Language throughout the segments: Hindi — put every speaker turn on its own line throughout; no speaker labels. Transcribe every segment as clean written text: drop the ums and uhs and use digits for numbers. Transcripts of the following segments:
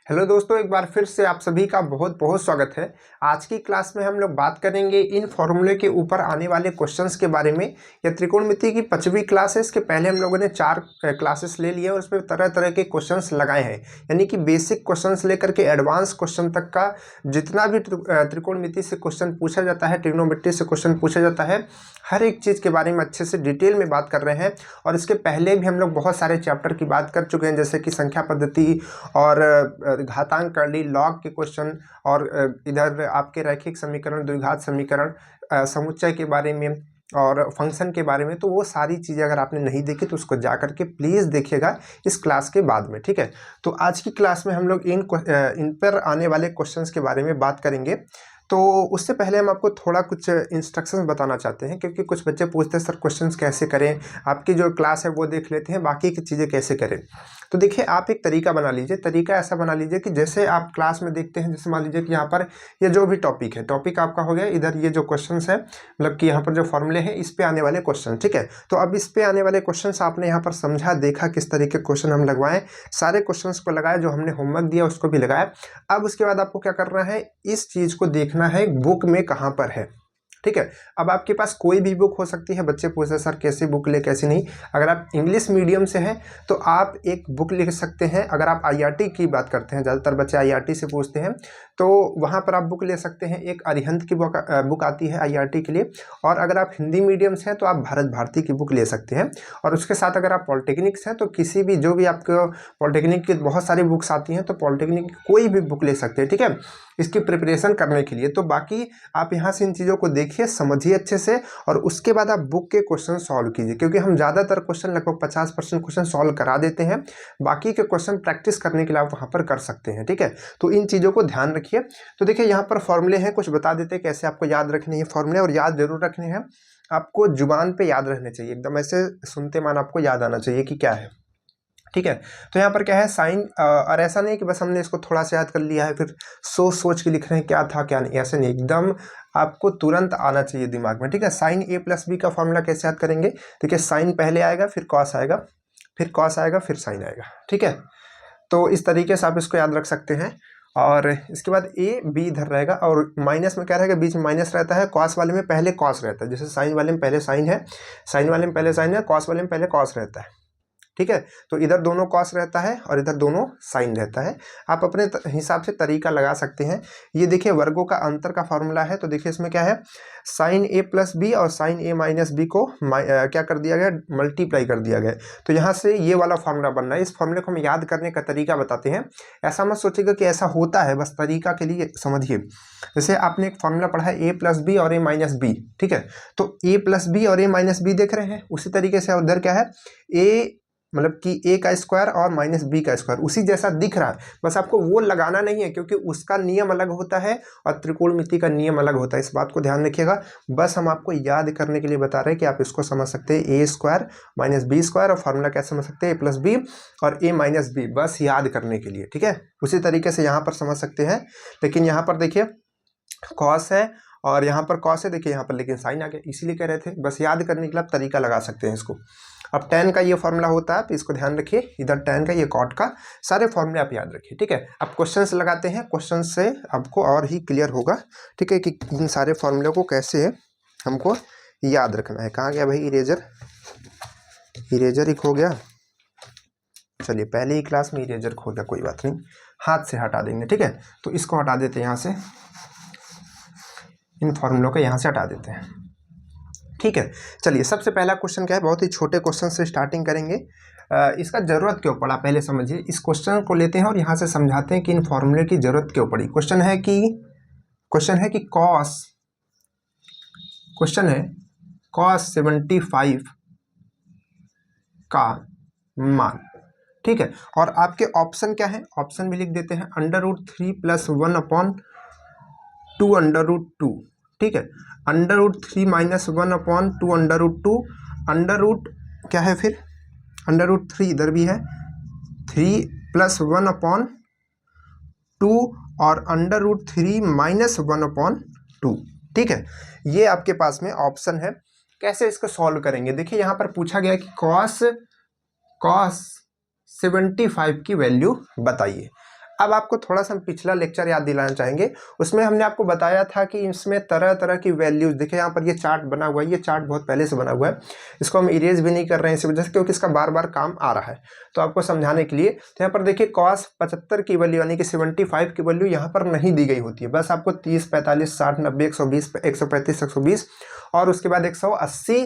हेलो दोस्तों, एक बार फिर से आप सभी का बहुत बहुत स्वागत है। आज की क्लास में हम लोग बात करेंगे इन फॉर्मूले के ऊपर आने वाले क्वेश्चंस के बारे में। यह त्रिकोणमिति की 5वीं क्लास है। इसके पहले हम लोगों ने 4 क्लासेस ले लिए और उसमें तरह तरह के क्वेश्चंस लगाए हैं, यानी कि बेसिक क्वेश्चंस लेकर के एडवांस क्वेश्चन तक का जितना भी त्रिकोणमिति से क्वेश्चन पूछा जाता है, ट्रिग्नोमेट्री से क्वेश्चन पूछा जाता है, हर एक चीज़ के बारे में अच्छे से डिटेल में बात कर रहे हैं। और इसके पहले भी हम लोग बहुत सारे चैप्टर की बात कर चुके हैं, जैसे कि संख्या पद्धति और घातांक करली, लॉग के क्वेश्चन, और इधर आपके रैखिक समीकरण, द्विघात समीकरण, समुच्चय के बारे में और फंक्शन के बारे में। तो वो सारी चीज़ें अगर आपने नहीं देखी तो उसको जा करके प्लीज़ देखिएगा इस क्लास के बाद में, ठीक है। तो आज की क्लास में हम लोग इन पर आने वाले क्वेश्चंस के बारे में बात करेंगे। तो उससे पहले हम आपको थोड़ा कुछ इंस्ट्रक्शंस बताना चाहते हैं, क्योंकि कुछ बच्चे पूछते हैं सर क्वेश्चंस कैसे करें, आपकी जो क्लास है वो देख लेते हैं, बाकी की चीज़ें कैसे करें। तो देखिए, आप एक तरीका बना लीजिए। तरीका ऐसा बना लीजिए कि जैसे आप क्लास में देखते हैं, जैसे मान लीजिए कि यहाँ पर ये जो भी टॉपिक है, टॉपिक आपका हो गया, इधर ये जो क्वेश्चंस है, मतलब कि यहाँ पर जो फॉर्मूले हैं, इस पे आने वाले क्वेश्चन, ठीक है। तो अब इस पे आने वाले क्वेश्चंस आपने यहाँ पर समझा, देखा किस तरीके के क्वेश्चन हम लगवाएं, सारे क्वेश्चंस को लगाया, जो हमने होमवर्क दिया उसको भी लगाया। अब उसके बाद आपको क्या करना है, इस चीज़ को देखना है बुक में कहाँ पर है, ठीक है। अब आपके पास कोई भी बुक हो सकती है। बच्चे पूछते हैं सर कैसे बुक ले, कैसे नहीं। अगर आप इंग्लिश मीडियम से हैं तो आप एक बुक लिख सकते हैं। अगर आप आईआरटी की बात करते हैं, ज़्यादातर बच्चे आईआरटी से पूछते हैं, तो वहाँ पर आप बुक ले सकते हैं। एक अरिहंत की बुक आती है आईआरटी के लिए। और अगर आप हिंदी मीडियम से हैं तो आप भारत भारती की बुक ले सकते हैं। और उसके साथ अगर आप पॉलिटेक्निक से हैं तो किसी भी, जो भी आपको पॉलिटेक्निक की बहुत सारी बुक्स आती हैं, तो पॉलिटेक्निक की कोई भी बुक ले सकते हैं, ठीक है, इसकी प्रिपरेशन करने के लिए। तो बाकी आप यहाँ से इन चीज़ों को देखिए, समझिए अच्छे से, और उसके बाद आप बुक के क्वेश्चन सॉल्व कीजिए, क्योंकि हम ज़्यादातर क्वेश्चन, लगभग 50% क्वेश्चन सॉल्व करा देते हैं। बाकी के क्वेश्चन प्रैक्टिस करने के लिए आप वहाँ पर कर सकते हैं, ठीक है। तो इन चीज़ों को ध्यान रखिए। तो देखिए, यहाँ पर फॉर्मूले हैं, कुछ बता देते हैं कैसे आपको याद रखने हैं फॉर्मूले, और याद जरूर रखने हैं। आपको जुबान पर याद रहने चाहिए, एकदम ऐसे सुनते मान आपको याद आना चाहिए कि क्या है, ठीक है। तो यहाँ पर क्या है, साइन, और ऐसा नहीं कि बस हमने इसको थोड़ा सा याद कर लिया है फिर सोच के लिख रहे हैं क्या था क्या नहीं, ऐसे नहीं, एकदम आपको तुरंत आना चाहिए दिमाग में, ठीक है। साइन ए प्लस बी का फॉर्मूला कैसे याद करेंगे, देखिए, साइन पहले आएगा, फिर कॉस आएगा, फिर कॉस आएगा, फिर साइन आएगा, ठीक है। तो इस तरीके से आप इसको याद रख सकते हैं। और इसके बाद ए बी इधर रहेगा, और माइनस में क्या रहेगा, बीच में माइनस रहता है। कॉस वाले में पहले कॉस रहता है, जैसे साइन वाले में पहले साइन है, साइन वाले में पहले साइन है, कॉस वाले में पहले कॉस रहता है, ठीक है। तो इधर दोनों कॉस रहता है और इधर दोनों साइन रहता है। आप अपने हिसाब से तरीका लगा सकते हैं। ये देखिए, वर्गों का अंतर का फॉर्मूला है। तो देखिए, इसमें क्या है, साइन ए प्लस बी और साइन ए माइनस बी को क्या कर दिया गया, मल्टीप्लाई कर दिया गया। तो यहाँ से ये वाला फॉर्मूला बनना है। इस फॉर्मूले को हम याद करने का तरीका बताते हैं। ऐसा मत सोचिएगा कि ऐसा होता है, बस तरीका के लिए समझिए। जैसे आपने एक फॉर्मूला पढ़ा है, ए प्लस बी और ए माइनस बी, ठीक है। तो ए प्लस बी और ए माइनस बी देख रहे हैं, उसी तरीके से उधर क्या है, ए मतलब कि ए का स्क्वायर और माइनस बी का स्क्वायर, उसी जैसा दिख रहा है, बस आपको वो लगाना नहीं है, क्योंकि उसका नियम अलग होता है और त्रिकोणमिति का नियम अलग होता है। इस बात को ध्यान रखिएगा। बस हम आपको याद करने के लिए बता रहे हैं कि आप इसको समझ सकते हैं, ए स्क्वायर माइनस बी स्क्वायर, और फार्मूला कैसे समझ सकते हैं, ए प्लस बी और ए माइनस बी, बस याद करने के लिए, ठीक है। उसी तरीके से यहाँ पर समझ सकते हैं। लेकिन यहाँ पर देखिए, कॉस है और यहाँ पर कॉस है, देखिए यहाँ पर लेकिन साइन आ गया, इसीलिए कह रहे थे, बस याद करने के लिए आप तरीका लगा सकते हैं इसको। अब tan का ये फॉर्मूला होता है, आप इसको ध्यान रखिए, इधर tan का, ये cot का, सारे फॉर्मूले आप याद रखिए, ठीक है। अब क्वेश्चंस लगाते हैं, क्वेश्चन से आपको और ही क्लियर होगा, ठीक है, कि इन सारे फॉर्मूले को कैसे हमको याद रखना है। कहाँ गया भाई इरेजर, इरेजर ही खो गया। चलिए, पहले ही क्लास में इरेजर खो गया, कोई बात नहीं, हाथ से हटा देंगे, ठीक है। तो इसको हटा देते हैं यहाँ से, इन फॉर्मूलों को यहाँ से हटा देते हैं, ठीक है। चलिए, सबसे पहला क्वेश्चन क्या है, बहुत ही छोटे क्वेश्चन से स्टार्टिंग करेंगे। इसका ज़रूरत क्यों पड़ा, पहले समझिए। इस क्वेश्चन को लेते हैं और यहाँ से समझाते हैं कि इन फॉर्मूले की ज़रूरत क्यों पड़ी। क्वेश्चन है कि कॉस 75 का मान, ठीक है। और आपके ऑप्शन क्या है, ऑप्शन भी लिख देते हैं, √3 + 1/2 √2, ठीक है। √3 - 1/2 √2, क्या है फिर, √3 इधर भी है, 3 + 1/2 और √3 - 1/2, ठीक है। ये आपके पास में ऑप्शन है। कैसे इसको सॉल्व करेंगे, देखिए, यहाँ पर पूछा गया कि कॉस 75 की वैल्यू बताइए। अब आपको थोड़ा सा पिछला लेक्चर याद दिलाना चाहेंगे, उसमें हमने आपको बताया था कि इसमें तरह तरह की वैल्यूज, देखिए यहाँ पर ये चार्ट बना हुआ है, ये चार्ट बहुत पहले से बना हुआ है, इसको हम इरेज भी नहीं कर रहे हैं इसी वजह से क्योंकि इसका बार बार काम आ रहा है। तो आपको समझाने के लिए तो यहाँ पर देखिए cos 75 की वैल्यू यानी कि 75 की वैल्यू यहाँ पर नहीं दी गई होती है, बस आपको 30, 45, 60, 90, 120, 135, 120 और उसके बाद 180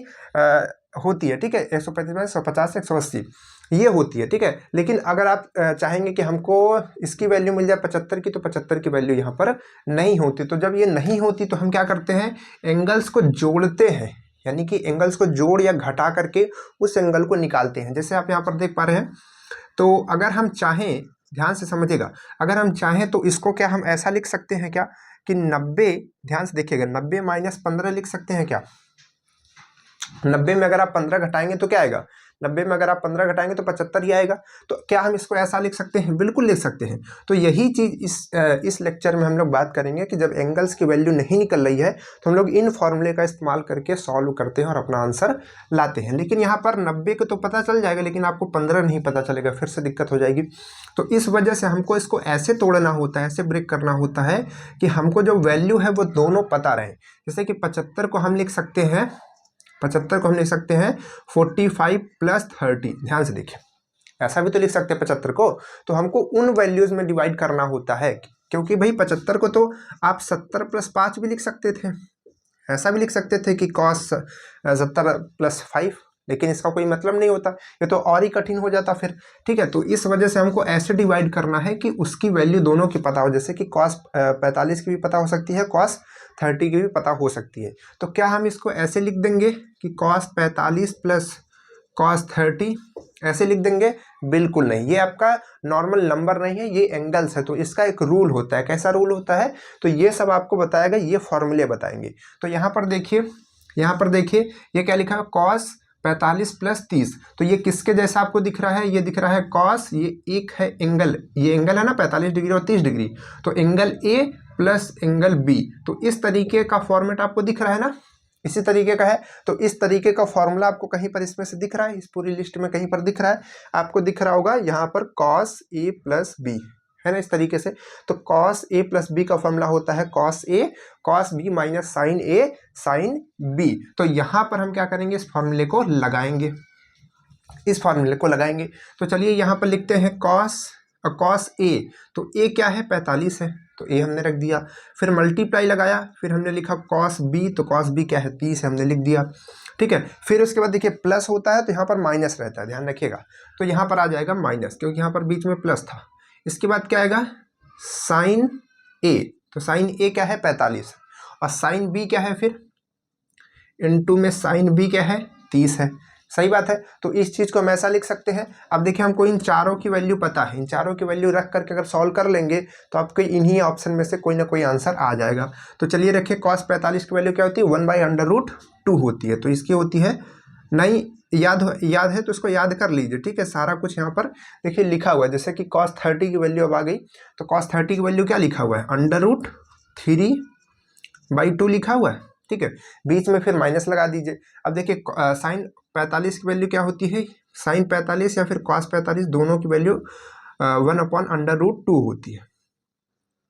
होती है, ठीक है, 135, 150, 180 ये होती है, ठीक है। लेकिन अगर आप चाहेंगे कि हमको इसकी वैल्यू मिल जाए 75 की, तो 75 की वैल्यू यहाँ पर नहीं होती। तो जब ये नहीं होती तो हम क्या करते हैं, एंगल्स को जोड़ते हैं, यानी कि एंगल्स को जोड़ या घटा करके उस एंगल को निकालते हैं। जैसे आप यहाँ पर देख पा रहे हैं, तो अगर हम चाहें, ध्यान से समझिएगा, अगर हम चाहें तो इसको क्या हम ऐसा लिख सकते हैं क्या कि 90, ध्यान से देखिएगा, 90 माइनस 15 लिख सकते हैं क्या। 90 में अगर आप 15 घटाएंगे तो क्या आएगा, 90 में अगर आप 15 घटाएंगे तो 75 ही आएगा। तो क्या हम इसको ऐसा लिख सकते हैं, बिल्कुल लिख सकते हैं। तो यही चीज़ इस लेक्चर में हम लोग बात करेंगे कि जब एंगल्स की वैल्यू नहीं निकल रही है तो हम लोग इन फॉर्मूले का इस्तेमाल करके सॉल्व करते हैं और अपना आंसर लाते हैं। लेकिन यहाँ पर 90 को तो पता चल जाएगा, लेकिन आपको 15 नहीं पता चलेगा, फिर से दिक्कत हो जाएगी। तो इस वजह से हमको इसको ऐसे तोड़ना होता है, ऐसे ब्रेक करना होता है कि हमको जो वैल्यू है वो दोनों पता रहे। जैसे कि 75 को हम लिख सकते हैं, 75 को हम लिख सकते हैं 45 प्लस 30, ध्यान से देखिए, ऐसा भी तो लिख सकते हैं 75 को। तो हमको उन वैल्यूज में डिवाइड करना होता है, क्योंकि भाई 75 को तो आप 70 प्लस 5 भी लिख सकते थे, ऐसा भी लिख सकते थे कि cos 70 प्लस 5, लेकिन इसका कोई मतलब नहीं होता, ये तो और ही कठिन हो जाता फिर, ठीक है। तो इस वजह से हमको ऐसे डिवाइड करना है कि उसकी वैल्यू दोनों की पता हो, जैसे कि cos 45 की भी पता हो सकती है, cos 30 की भी पता हो सकती है। तो क्या हम इसको ऐसे लिख देंगे कि cos 45 प्लस cos 30 ऐसे लिख देंगे, बिल्कुल नहीं, ये आपका नॉर्मल नंबर नहीं है, ये एंगल्स है। तो इसका एक रूल होता है, कैसा रूल होता है, तो ये सब आपको बताएगा, ये फॉर्मूले बताएंगे। तो यहाँ पर देखिए, यहाँ पर देखिए ये क्या लिखा है, cos 45 प्लस 30, तो ये किसके जैसा आपको दिख रहा है, ये दिख रहा है cos, ये एक है एंगल, ये एंगल है ना 45 डिग्री और 30 डिग्री, तो angle A plus angle B, तो इस तरीके का फॉर्मेट आपको दिख रहा है ना, इसी तरीके का है। तो इस तरीके का फॉर्मूला आपको कहीं पर इसमें से दिख रहा है, इस पूरी लिस्ट में कहीं पर दिख रहा है, आपको दिख रहा होगा यहाँ पर cos A प्लस B है ना, इस तरीके से। तो cos A प्लस B का फॉर्मूला होता है cos A cos B minus sin A sin B। तो यहाँ पर हम क्या करेंगे, इस फॉर्मूले को लगाएंगे, इस फॉर्मूले को लगाएंगे। तो चलिए यहाँ पर लिखते हैं cos A, तो A क्या है, 45 है, तो A हमने रख दिया, फिर मल्टीप्लाई लगाया, फिर हमने लिखा cos B, तो cos B क्या है, 30 है, हमने लिख दिया, ठीक है। फिर उसके बाद देखिए प्लस होता है तो यहाँ पर माइनस रहता है, ध्यान रखिएगा, तो यहाँ पर आ जाएगा माइनस, क्योंकि यहाँ पर बीच में प्लस था। इसके बाद क्या आएगा, साइन A, तो साइन A क्या है, 45, और साइन B क्या है, फिर इनटू में साइन B क्या है, 30 है, सही बात है। तो इस चीज़ को हम ऐसा लिख सकते हैं। अब देखिए हमको इन चारों की वैल्यू पता है, इन चारों की वैल्यू रख करके अगर सॉल्व कर लेंगे तो आपके इन्हीं ऑप्शन में से कोई ना कोई आंसर आ जाएगा। तो चलिए रखिए, cos 45 की वैल्यू क्या होती है, 1/√2 होती है, तो इसकी होती है, नहीं याद है तो इसको याद कर लीजिए, ठीक है। सारा कुछ यहाँ पर देखिए लिखा हुआ है, जैसे कि cos 30 की वैल्यू अब आ गई, तो cos 30 की वैल्यू क्या लिखा हुआ है, √3/2 लिखा हुआ है, ठीक है। बीच में फिर माइनस लगा दीजिए। अब देखिए साइन 45 की वैल्यू क्या होती है, साइन 45 या फिर cos 45, दोनों की वैल्यू 1/√2 होती है,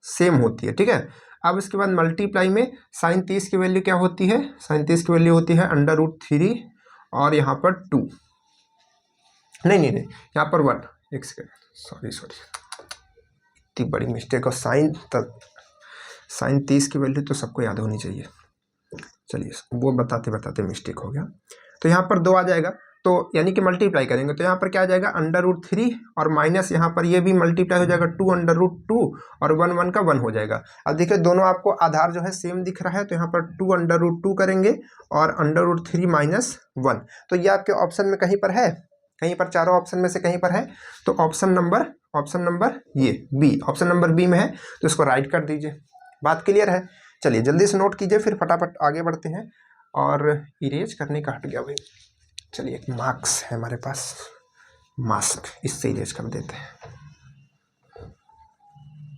सेम होती है, ठीक है। अब इसके बाद मल्टीप्लाई में साइन 30 की वैल्यू क्या होती है, साइन 30 की वैल्यू होती है √3 और यहाँ पर 2, नहीं यहाँ पर 1, एक सेकेंड, सॉरी इतनी बड़ी मिस्टेक, और साइन 30 की वैल्यू तो सबको याद होनी चाहिए, चलिए वो बताते बताते मिस्टेक हो गया। तो यहाँ पर 2 आ जाएगा, तो यानी कि मल्टीप्लाई करेंगे तो यहाँ पर क्या आ जाएगा, √3 और माइनस यहाँ पर ये भी मल्टीप्लाई हो जाएगा 2/√2 और 1 का 1 हो जाएगा। अब देखिए दोनों आपको आधार जो है सेम दिख रहा है, तो यहाँ पर 2/√2 करेंगे और √3 माइनस 1, तो ये आपके ऑप्शन में कहीं पर है, कहीं पर चारों ऑप्शन में से कहीं पर है, तो ऑप्शन नंबर ये बी, ऑप्शन नंबर बी में है, तो इसको राइट कर दीजिए। बात क्लियर है, चलिए जल्दी से नोट कीजिए, फिर फटाफट आगे बढ़ते हैं। और इरेज करने का हट गया भाई, चलिए एक मार्क्स है हमारे पास, मास्क, इससे इरेज कर देते हैं,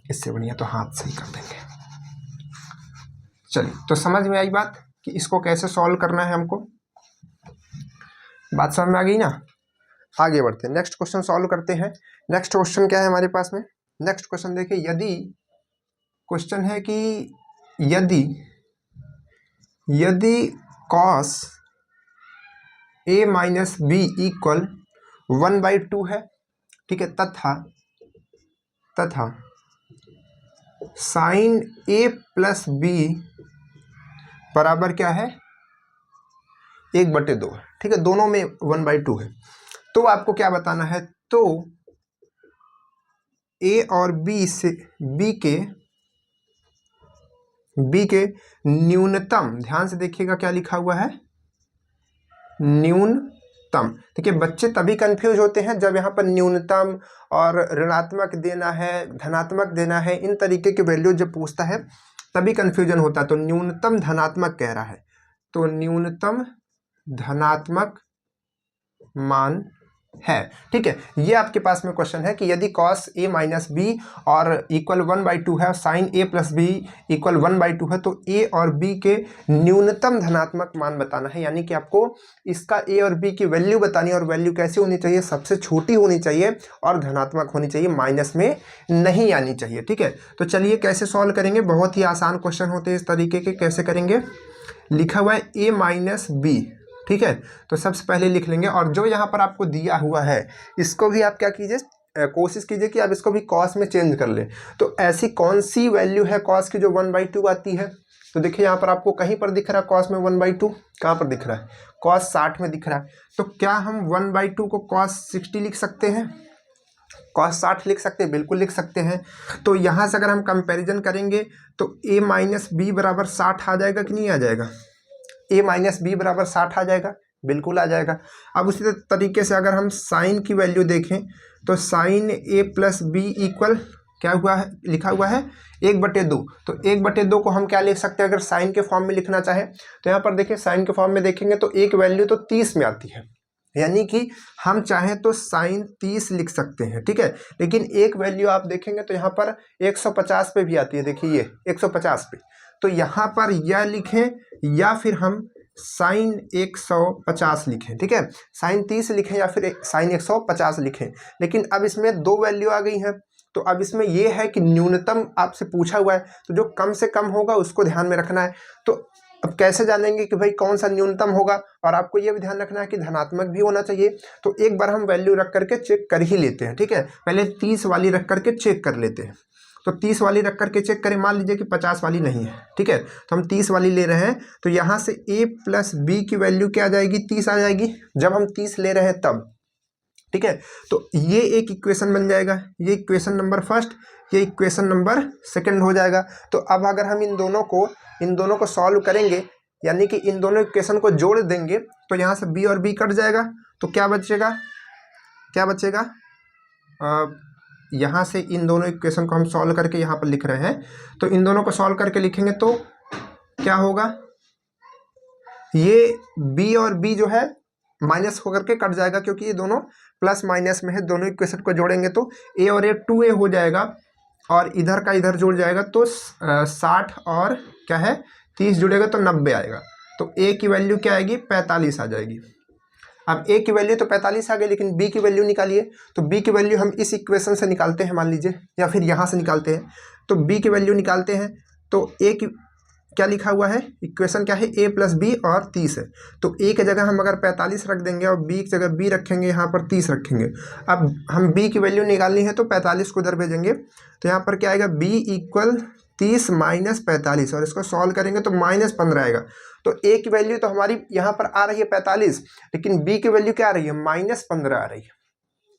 इससे बढ़िया तो हाथ से ही कर देंगे। चलिए, तो समझ में आई बात कि इसको कैसे सॉल्व करना है हमको, बात समझ में आ गई ना। आगे बढ़ते हैं, नेक्स्ट क्वेश्चन सॉल्व करते हैं। नेक्स्ट क्वेश्चन क्या है हमारे पास में, नेक्स्ट क्वेश्चन देखिए, यदि क्वेश्चन है कि यदि यदि cos a minus b equal 1/2 है, ठीक है, तथा साइन a प्लस बी बराबर क्या है 1/2 है, ठीक है, दोनों में 1/2 है। तो आपको क्या बताना है, तो a और b के न्यूनतम, ध्यान से देखिएगा क्या लिखा हुआ है, न्यूनतम। देखिए बच्चे तभी कंफ्यूज होते हैं जब यहाँ पर न्यूनतम और ऋणात्मक देना है, धनात्मक देना है, इन तरीके के वैल्यू जब पूछता है तभी कंफ्यूजन होता है। तो न्यूनतम धनात्मक कह रहा है, तो न्यूनतम धनात्मक मान है, ठीक है। ये आपके पास में क्वेश्चन है कि यदि cos a माइनस बी और इक्वल 1/2 है और sine a plus b equal 1/2 है, तो a और b के न्यूनतम धनात्मक मान बताना है। यानी कि आपको इसका a और b की वैल्यू बतानी है, और वैल्यू कैसी होनी चाहिए, सबसे छोटी होनी चाहिए और धनात्मक होनी चाहिए, माइनस में नहीं आनी चाहिए, ठीक है। तो चलिए कैसे सॉल्व करेंगे, बहुत ही आसान क्वेश्चन होते हैं इस तरीके के। कैसे करेंगे, लिखा हुआ है a माइनस बी, ठीक है, तो सबसे पहले लिख लेंगे। और जो यहाँ पर आपको दिया हुआ है इसको भी आप क्या कीजिए, कोशिश कीजिए कि आप इसको भी cos में चेंज कर लें। तो ऐसी कौन सी वैल्यू है cos की जो 1/2 आती है, तो देखिए यहाँ पर आपको कहीं पर दिख रहा है cos में 1/2, कहाँ पर दिख रहा है, cos 60 में दिख रहा है। तो क्या हम 1/2 को cos 60 लिख सकते हैं, cos 60 लिख सकते हैं, बिल्कुल लिख सकते हैं। तो यहाँ से अगर हम कंपेरिजन करेंगे तो a माइनस बी बराबर 60 आ जाएगा कि नहीं आ जाएगा, a माइनस बी बराबर 60 आ जाएगा, बिल्कुल आ जाएगा। अब उसी तरीके से अगर हम साइन की वैल्यू देखें तो sine a plus b equal क्या हुआ है, लिखा हुआ है 1/2। तो 1/2 को हम क्या लिख सकते हैं, अगर साइन के फॉर्म में लिखना चाहे तो यहाँ पर देखिए साइन के फॉर्म में देखेंगे तो एक वैल्यू तो 30 में आती है, यानी कि हम चाहें तो साइन 30 लिख सकते हैं, ठीक है। लेकिन एक वैल्यू आप देखेंगे तो यहाँ पर 150 पे भी आती है, देखिए ये 150 पे। तो यहाँ पर यह लिखें या फिर हम साइन 150 लिखें, ठीक है, साइन 30 लिखें या फिर साइन 150 लिखें। लेकिन अब इसमें दो वैल्यू आ गई हैं, तो अब इसमें यह है कि न्यूनतम आपसे पूछा हुआ है, तो जो कम से कम होगा उसको ध्यान में रखना है। तो अब कैसे जानेंगे कि भाई कौन सा न्यूनतम होगा, और आपको यह भी ध्यान रखना है कि धनात्मक भी होना चाहिए। तो एक बार हम वैल्यू रख करके चेक कर ही लेते हैं, ठीक है, पहले 30 वाली रख करके चेक कर लेते हैं। तो 30 वाली रख करके चेक करें, मान लीजिए कि 50 वाली नहीं है, ठीक है, तो हम 30 वाली ले रहे हैं। तो यहाँ से a प्लस बी की वैल्यू क्या आ जाएगी, 30 आ जाएगी, जब हम 30 ले रहे हैं तब, ठीक है। तो ये एक इक्वेशन बन जाएगा, ये इक्वेशन नंबर फर्स्ट, ये इक्वेशन नंबर सेकंड हो जाएगा। तो अब अगर हम इन दोनों को सॉल्व करेंगे, यानी कि इन दोनों इक्वेशन को जोड़ देंगे, तो यहाँ से b और b कट जाएगा, तो क्या बचेगा, यहाँ से इन दोनों इक्वेशन को हम सॉल्व करके यहाँ पर लिख रहे हैं। तो इन दोनों को सॉल्व करके लिखेंगे तो क्या होगा, ये b और b जो है माइनस होकर के कट जाएगा, क्योंकि ये दोनों प्लस माइनस में है। दोनों इक्वेशन को जोड़ेंगे तो a और a 2a हो जाएगा, और इधर का इधर जुड़ जाएगा तो 60 और क्या है 30 जुड़ेगा तो 90 आएगा। तो a की वैल्यू क्या आएगी, 45 आ जाएगी। अब a की वैल्यू तो 45 आ गई, लेकिन b की वैल्यू निकालिए। तो b की वैल्यू हम इस इक्वेशन से निकालते हैं, मान लीजिए, या फिर यहाँ से निकालते हैं। तो b की वैल्यू निकालते हैं तो a की क्या लिखा हुआ है, इक्वेशन क्या है, a प्लस बी और 30 है। तो a की जगह हम अगर 45 रख देंगे और b की जगह b रखेंगे, यहाँ पर 30 रखेंगे। अब हम b की वैल्यू निकालनी है तो 45 को उधर भेजेंगे, तो यहाँ पर क्या आएगा, b इक्वल 30 माइनस 45, और इसको सॉल्व करेंगे तो -15 आएगा। तो a की वैल्यू तो हमारी यहाँ पर आ रही है 45, लेकिन b की वैल्यू क्या आ रही है, -15 आ रही है।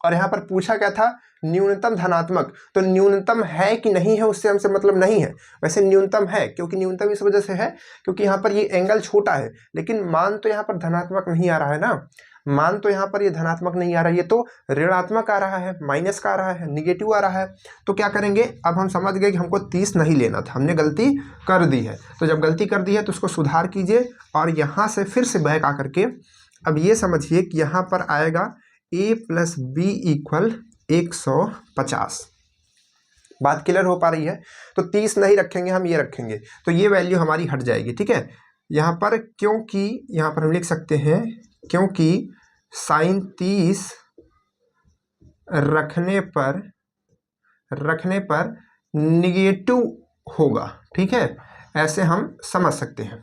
और यहाँ पर पूछा क्या था, न्यूनतम धनात्मक। तो न्यूनतम है कि नहीं है उससे हमसे मतलब नहीं है, वैसे न्यूनतम है, क्योंकि न्यूनतम इस वजह से है क्योंकि यहाँ पर ये एंगल छोटा है, लेकिन मान तो यहाँ पर धनात्मक नहीं आ रहा है ना, मान तो यहाँ पर ये धनात्मक नहीं आ रहा है, ये तो ऋणात्मक आ रहा है, माइनस का आ रहा है, निगेटिव आ रहा है। तो क्या करेंगे, अब हम समझ गए कि हमको 30 नहीं लेना था, हमने गलती कर दी है। तो जब गलती कर दी है तो उसको सुधार कीजिए, और यहाँ से फिर से बैक आकर के अब ये समझिए कि यहाँ पर आएगा a प्लस बी इक्वल 150। बात क्लियर हो पा रही है। तो 30 नहीं रखेंगे, हम ये रखेंगे, तो ये वैल्यू हमारी हट जाएगी, ठीक है। यहाँ पर क्योंकि यहाँ पर हम लिख सकते हैं क्योंकि साइन 30 रखने पर रखने पर निगेटिव होगा, ठीक है, ऐसे हम समझ सकते हैं,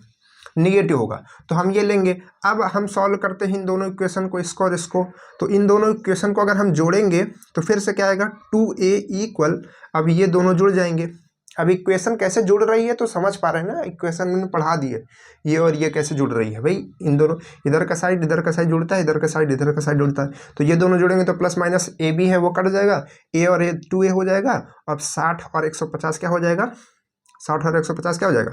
निगेटिव होगा। तो हम ये लेंगे। अब हम सॉल्व करते हैं इन दोनों इक्वेशन को, इसको और इसको। तो इन दोनों इक्वेशन को अगर हम जोड़ेंगे तो फिर से क्या आएगा, 2a इक्वल, अब ये दोनों जुड़ जाएंगे। अब इक्वेशन कैसे जुड़ रही है तो समझ पा रहे हैं ना, इक्वेशन मैंने पढ़ा दी है, ये और ये कैसे जुड़ रही है भाई, इन दोनों, इधर का साइड जुड़ता है, इधर का साइड इधर का साइड जुड़ता है। तो ये दोनों जुड़ेंगे तो प्लस माइनस ए बी है वो कट जाएगा, ए और ए 2a हो जाएगा। अब 60 और 150 क्या हो जाएगा, 60 और 150 क्या हो जाएगा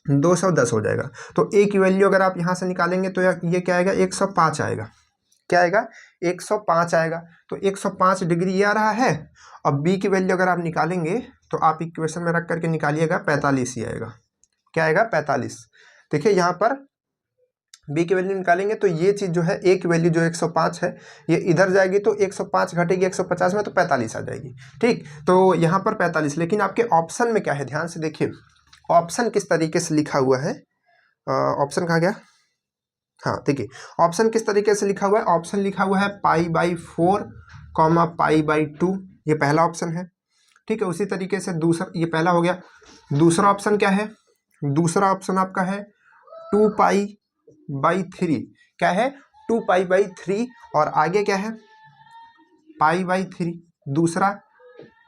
210 हो जाएगा। तो ए की वैल्यू अगर आप यहाँ से निकालेंगे तो ये क्या आएगा, 105 आएगा। क्या आएगा, 105 आएगा। तो 105 डिग्री ये आ रहा है। अब बी की वैल्यू अगर आप निकालेंगे तो आप इक्वेशन में रख करके निकालिएगा, 45 ही आएगा। क्या आएगा, 45। देखिए यहाँ पर बी की वैल्यू निकालेंगे तो ये चीज़ जो है, ए की वैल्यू जो 105 है ये इधर जाएगी तो 105 घटेगी 150 में तो 45 आ जाएगी। ठीक, तो यहाँ पर 45। लेकिन आपके ऑप्शन में क्या है, ध्यान से देखिए ऑप्शन किस तरीके से लिखा हुआ है। ऑप्शन कहाँ गया, हाँ देखिए ऑप्शन किस तरीके से लिखा हुआ है। ऑप्शन लिखा हुआ है π/4, π/2, ये पहला ऑप्शन है। ठीक है, उसी तरीके से दूसरा, ये पहला हो गया। दूसरा ऑप्शन क्या है, दूसरा ऑप्शन आपका है 2π/3। क्या है, 2π/3 और आगे क्या है, π/3। दूसरा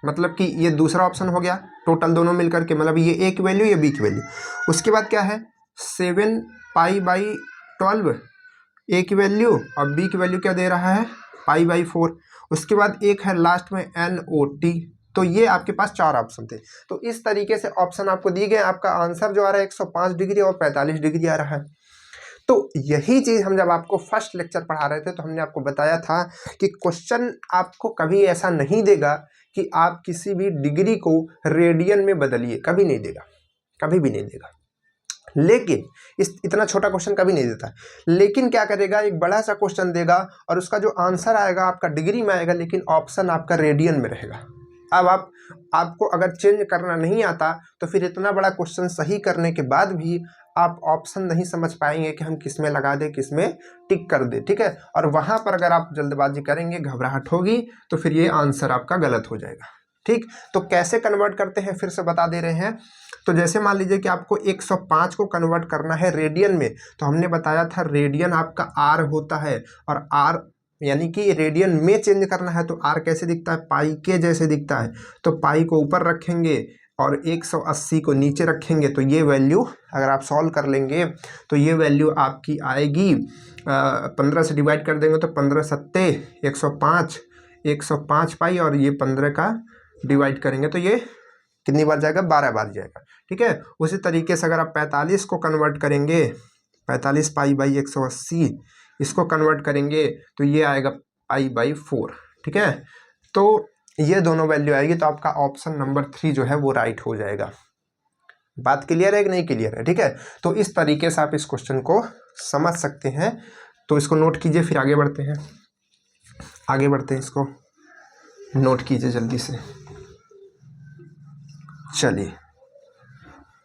मतलब कि ये दूसरा ऑप्शन हो गया, टोटल दोनों मिलकर के, मतलब ये ए की वैल्यू, ये बी की वैल्यू। उसके बाद क्या है, 7π/12 ए की वैल्यू, और बी की वैल्यू क्या दे रहा है, π/4। उसके बाद एक है लास्ट में NOT। तो ये आपके पास 4 ऑप्शन थे। तो इस तरीके से ऑप्शन आपको दिए गए। आपका आंसर जो आ रहा है 105 डिग्री और 45 डिग्री आ रहा है। तो यही चीज़ हम जब आपको फर्स्ट लेक्चर पढ़ा रहे थे तो हमने आपको बताया था कि क्वेश्चन आपको कभी ऐसा नहीं देगा कि आप किसी भी डिग्री को रेडियन में बदलिए, कभी नहीं देगा, कभी भी नहीं देगा। लेकिन इतना छोटा क्वेश्चन कभी नहीं देता। लेकिन क्या करेगा, एक बड़ा सा क्वेश्चन देगा और उसका जो आंसर आएगा आपका डिग्री में आएगा, लेकिन ऑप्शन आपका रेडियन में रहेगा। अब आपको अगर चेंज करना नहीं आता तो फिर इतना बड़ा क्वेश्चन सही करने के बाद भी आप ऑप्शन नहीं समझ पाएंगे कि हम किस में लगा दें, किस में टिक कर दें। ठीक है, और वहां पर अगर आप जल्दबाजी करेंगे, घबराहट होगी, तो फिर ये आंसर आपका गलत हो जाएगा। ठीक, तो कैसे कन्वर्ट करते हैं फिर से बता दे रहे हैं। तो जैसे मान लीजिए कि आपको 105 को कन्वर्ट करना है रेडियन में, तो हमने बताया था रेडियन आपका आर होता है, और आर यानी कि रेडियन में चेंज करना है तो आर कैसे दिखता है, पाई के जैसे दिखता है। तो पाई को ऊपर रखेंगे और 180 को नीचे रखेंगे, तो ये वैल्यू अगर आप सॉल्व कर लेंगे तो ये वैल्यू आपकी आएगी 15 से डिवाइड कर देंगे तो 15 सत्ते 105, 105 पाई, और ये 15 का डिवाइड करेंगे तो ये कितनी बार जाएगा, 12 बार जाएगा। ठीक है, उसी तरीके से अगर आप 45 को कन्वर्ट करेंगे, 45 π/180 इसको कन्वर्ट करेंगे तो ये आएगा π/4। ठीक है, तो ये दोनों वैल्यू आएगी, तो आपका ऑप्शन नंबर 3 जो है वो राइट हो जाएगा। बात क्लियर है कि नहीं क्लियर है। ठीक है, तो इस तरीके से आप इस क्वेश्चन को समझ सकते हैं। तो इसको नोट कीजिए, फिर आगे बढ़ते हैं, आगे बढ़ते हैं, इसको नोट कीजिए जल्दी से। चलिए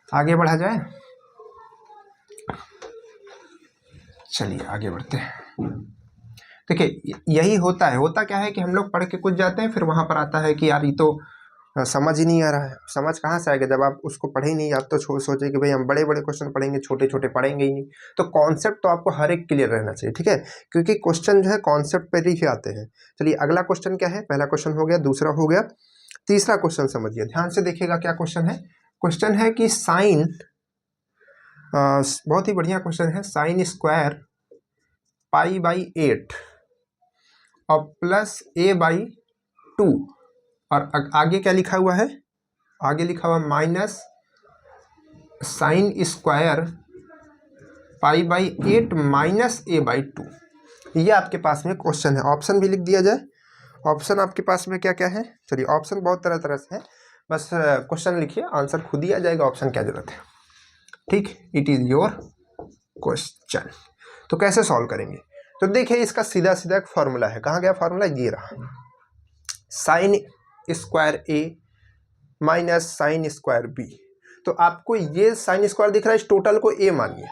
आगे बढ़ा जाए, चलिए आगे बढ़ते हैं। देखिए यही होता है, होता क्या है कि हम लोग पढ़ के कुछ जाते हैं, फिर वहां पर आता है कि यार ये तो समझ ही नहीं आ रहा है। समझ कहाँ से आएगा जब आप उसको पढ़े ही नहीं। आप तो सोचे कि भाई हम बड़े बड़े क्वेश्चन पढ़ेंगे, छोटे छोटे पढ़ेंगे ही नहीं। तो कॉन्सेप्ट तो आपको हर एक क्लियर रहना चाहिए। ठीक है, क्योंकि क्वेश्चन जो है कॉन्सेप्ट पर ही आते हैं। चलिए अगला क्वेश्चन क्या है, पहला क्वेश्चन हो गया, दूसरा हो गया, तीसरा क्वेश्चन समझिए, ध्यान से देखिएगा क्या क्वेश्चन है। क्वेश्चन है कि साइन, बहुत ही बढ़िया क्वेश्चन है, साइन स्क्वायर π/8 और प्लस a/2, और आगे क्या लिखा हुआ है, आगे लिखा हुआ minus sine square π/8 minus a/2। ये आपके पास में क्वेश्चन है। ऑप्शन भी लिख दिया जाए, ऑप्शन आपके पास में क्या क्या है। चलिए ऑप्शन बहुत तरह तरह से है, बस क्वेश्चन लिखिए, आंसर खुद ही आ जाएगा, ऑप्शन क्या जरूरत है। ठीक, इट इज योर क्वेश्चन। तो कैसे सॉल्व करेंगे, तो देखिए इसका सीधा सीधा एक फॉर्मूला है। कहाँ गया फॉर्मूला, ये रहा, साइन स्क्वायर ए माइनस साइन स्क्वायर बी। तो आपको ये साइन स्क्वायर दिख रहा है, इस टोटल को ए मानिए,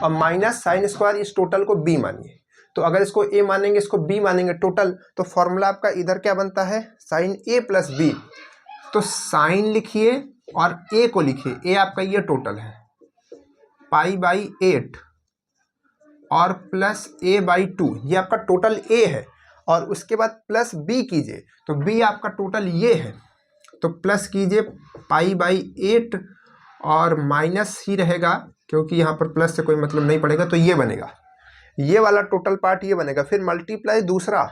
और माइनस साइन स्क्वायर इस टोटल को बी मानिए। तो अगर इसको a मानेंगे, इसको b मानेंगे टोटल, तो फॉर्मूला आपका इधर क्या बनता है, साइन a प्लस b। तो साइन लिखिए और a को लिखिए, a आपका ये टोटल है π/8 और प्लस a/2, ये आपका टोटल a है। और उसके बाद प्लस b कीजिए, तो b आपका टोटल ये है, तो प्लस कीजिए π/8 और माइनस ही रहेगा क्योंकि यहाँ पर प्लस से कोई मतलब नहीं पड़ेगा, तो ये बनेगा, ये वाला टोटल पार्ट ये बनेगा। फिर मल्टीप्लाई दूसरा,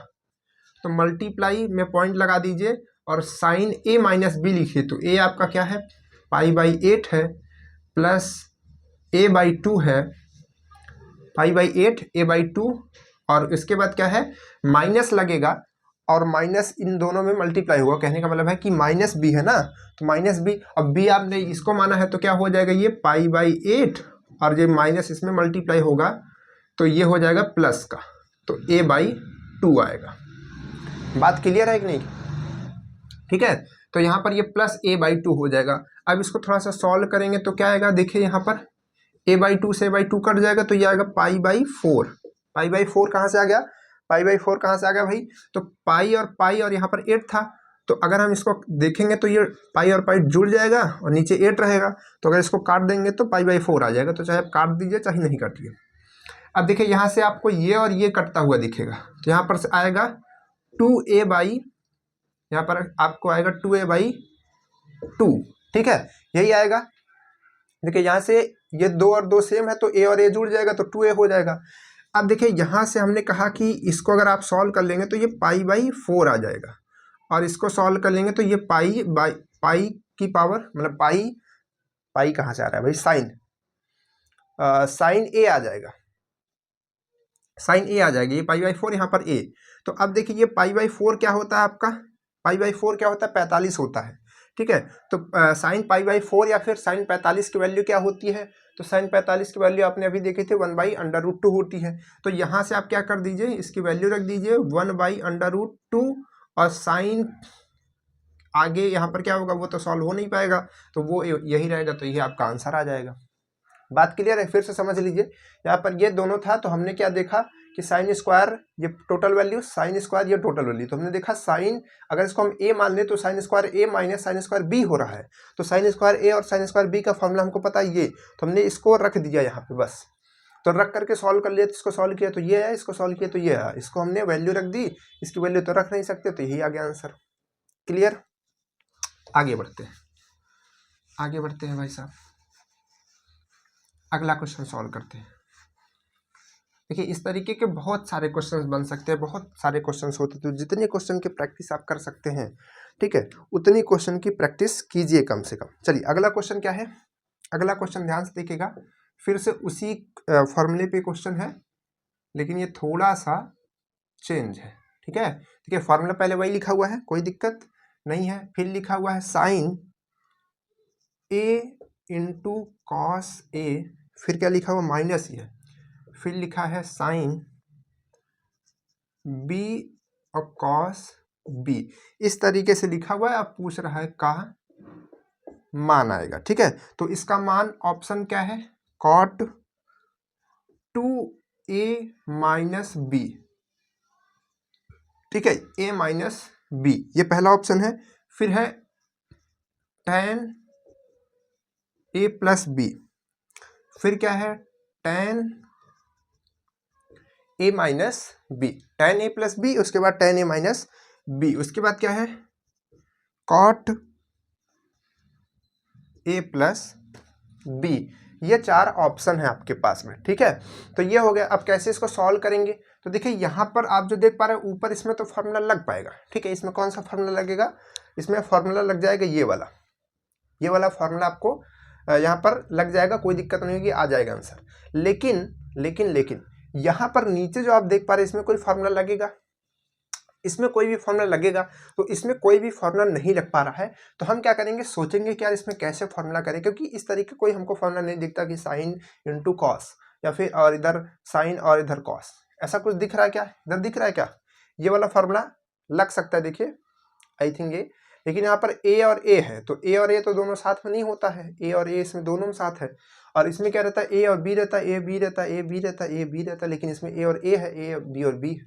तो मल्टीप्लाई में पॉइंट लगा दीजिए और साइन a माइनस b लिखिए, तो a आपका क्या है, π/8 है प्लस a/2 है, π/8 a/2, और इसके बाद क्या है, माइनस लगेगा और माइनस इन दोनों में मल्टीप्लाई होगा। कहने का मतलब है कि माइनस b है ना, तो माइनस b, अब b आपने इसको माना है तो क्या हो जाएगा, ये π/8 और ये माइनस इसमें मल्टीप्लाई होगा तो ये हो जाएगा प्लस का, तो a/2 आएगा। बात क्लियर है कि नहीं, ठीक है। तो यहाँ पर ये प्लस a/2 हो जाएगा। अब इसको थोड़ा सा सॉल्व करेंगे तो क्या आएगा, देखिए यहाँ पर a/2 से a/2 कट जाएगा तो ये आएगा π/4। π/4 कहाँ से आ गया, π/4 कहाँ से आ गया भाई, तो पाई और यहाँ पर 8 था, तो अगर हम इसको देखेंगे तो ये पाई और पाई जुड़ जाएगा और नीचे 8 रहेगा, तो अगर इसको काट देंगे तो π/4 आ जाएगा। तो चाहे आप काट दीजिए चाहे नहीं काटिए। अब देखिए यहाँ से आपको ये और ये कटता हुआ दिखेगा, तो यहाँ पर से आएगा 2a/, यहाँ पर आपको आएगा 2a/2, ठीक है, यही आएगा। देखिए यहाँ से ये 2 और 2 सेम है तो a और a जुड़ जाएगा तो 2a हो जाएगा। अब देखिए यहाँ से हमने कहा कि इसको अगर आप सॉल्व कर लेंगे तो ये π/4 आ जाएगा, और इसको सॉल्व कर लेंगे तो ये पाई की पावर, मतलब पाई कहाँ से आ रहा है भाई, साइन a आ जाएगा, साइन a आ जाएगी, ये π/4 यहाँ पर a। तो अब देखिए ये π/4 क्या होता है आपका, π/4 क्या होता है, 45 होता है, ठीक है। तो साइन π/4 या फिर साइन 45 की वैल्यू क्या होती है, तो साइन 45 की वैल्यू आपने अभी देखी थी 1/√2 होती है। तो यहाँ से आप क्या कर दीजिए, इसकी वैल्यू रख दीजिए 1/√2 और साइन आगे यहाँ पर क्या होगा वो तो सॉल्व हो नहीं पाएगा, तो वो यही रहेगा, तो ये आपका आंसर आ जाएगा। बात क्लियर है, फिर से समझ लीजिए। यहाँ पर ये दोनों था तो हमने क्या देखा कि साइन स्क्वायर ये टोटल वैल्यू, साइन स्क्वायर ये टोटल वैल्यू, तो हमने देखा साइन, अगर इसको हम a मान लें तो sine square a minus sine square b हो रहा है, तो साइन स्क्वायर a और साइन स्क्वायर b का फॉर्मूला हमको पता है ये, तो हमने इसको रख दिया यहाँ पे बस, तो रख करके सॉल्व कर लिया, तो इसको सॉल्व किया तो ये है, इसको सॉल्व किया तो ये है, इसको हमने वैल्यू रख दी, इसकी वैल्यू तो रख नहीं सकते, तो यही आ गया आंसर। क्लियर, आगे बढ़ते हैं भाई साहब, अगला क्वेश्चन सॉल्व करते हैं। देखिए इस तरीके के बहुत सारे क्वेश्चंस बन सकते हैं, बहुत सारे क्वेश्चंस होते हैं, तो जितने क्वेश्चन की प्रैक्टिस आप कर सकते हैं, ठीक है, उतनी क्वेश्चन की प्रैक्टिस कीजिए कम से कम। चलिए अगला क्वेश्चन क्या है, अगला क्वेश्चन ध्यान से देखिएगा, फिर से उसी फॉर्मूले पे क्वेश्चन है, लेकिन ये थोड़ा सा चेंज है, ठीक है। देखिए फॉर्मूला पहले वही लिखा हुआ है, कोई दिक्कत नहीं है, फिर लिखा हुआ है sine a into cos a, फिर क्या लिखा हुआ माइनस ये, फिर लिखा है साइन b और कॉस b, इस तरीके से लिखा हुआ है। अब पूछ रहा है का मान आएगा, ठीक है। तो इसका मान ऑप्शन क्या है, कॉट 2a माइनस b, ठीक है, a माइनस b, ये पहला ऑप्शन है। फिर है tan a प्लस b, फिर क्या है tan a minus b, tan a plus b, उसके बाद tan a माइनस b, उसके बाद क्या है cot a प्लस b। ये 4 ऑप्शन है आपके पास में, ठीक है। तो ये हो गया। अब कैसे इसको सॉल्व करेंगे, तो देखिए यहाँ पर आप जो देख पा रहे हैं ऊपर, इसमें तो फार्मूला लग पाएगा, ठीक है। इसमें कौन सा फार्मूला लगेगा, इसमें फार्मूला लग जाएगा ये वाला फार्मूला आपको यहाँ पर लग जाएगा, कोई दिक्कत नहीं होगी, आ जाएगा आंसर। लेकिन यहाँ पर नीचे जो आप देख पा रहे हैं इसमें कोई फार्मूला लगेगा, इसमें कोई भी फार्मूला लगेगा, तो इसमें कोई भी फार्मूला नहीं लग पा रहा है, तो हम क्या करेंगे, सोचेंगे कि यार इसमें कैसे फार्मूला करें, क्योंकि इस तरीके कोई हमको फार्मूला नहीं दिखता कि साइन इंटू कॉस, या फिर और इधर साइन और इधर कॉस, ऐसा कुछ दिख रहा है क्या, इधर दिख रहा है क्या, ये वाला फार्मूला लग सकता है। देखिए आई थिंक लेकिन यहाँ पर ए और ए है, तो ए और ए तो दोनों साथ में नहीं होता है, ए और ए इसमें दोनों में साथ है। और इसमें क्या रहता है, ए और बी रहता है, ए बी रहता है, ए बी रहता है, ए बी रहता है, लेकिन इसमें ए और ए है, ए बी और बी है,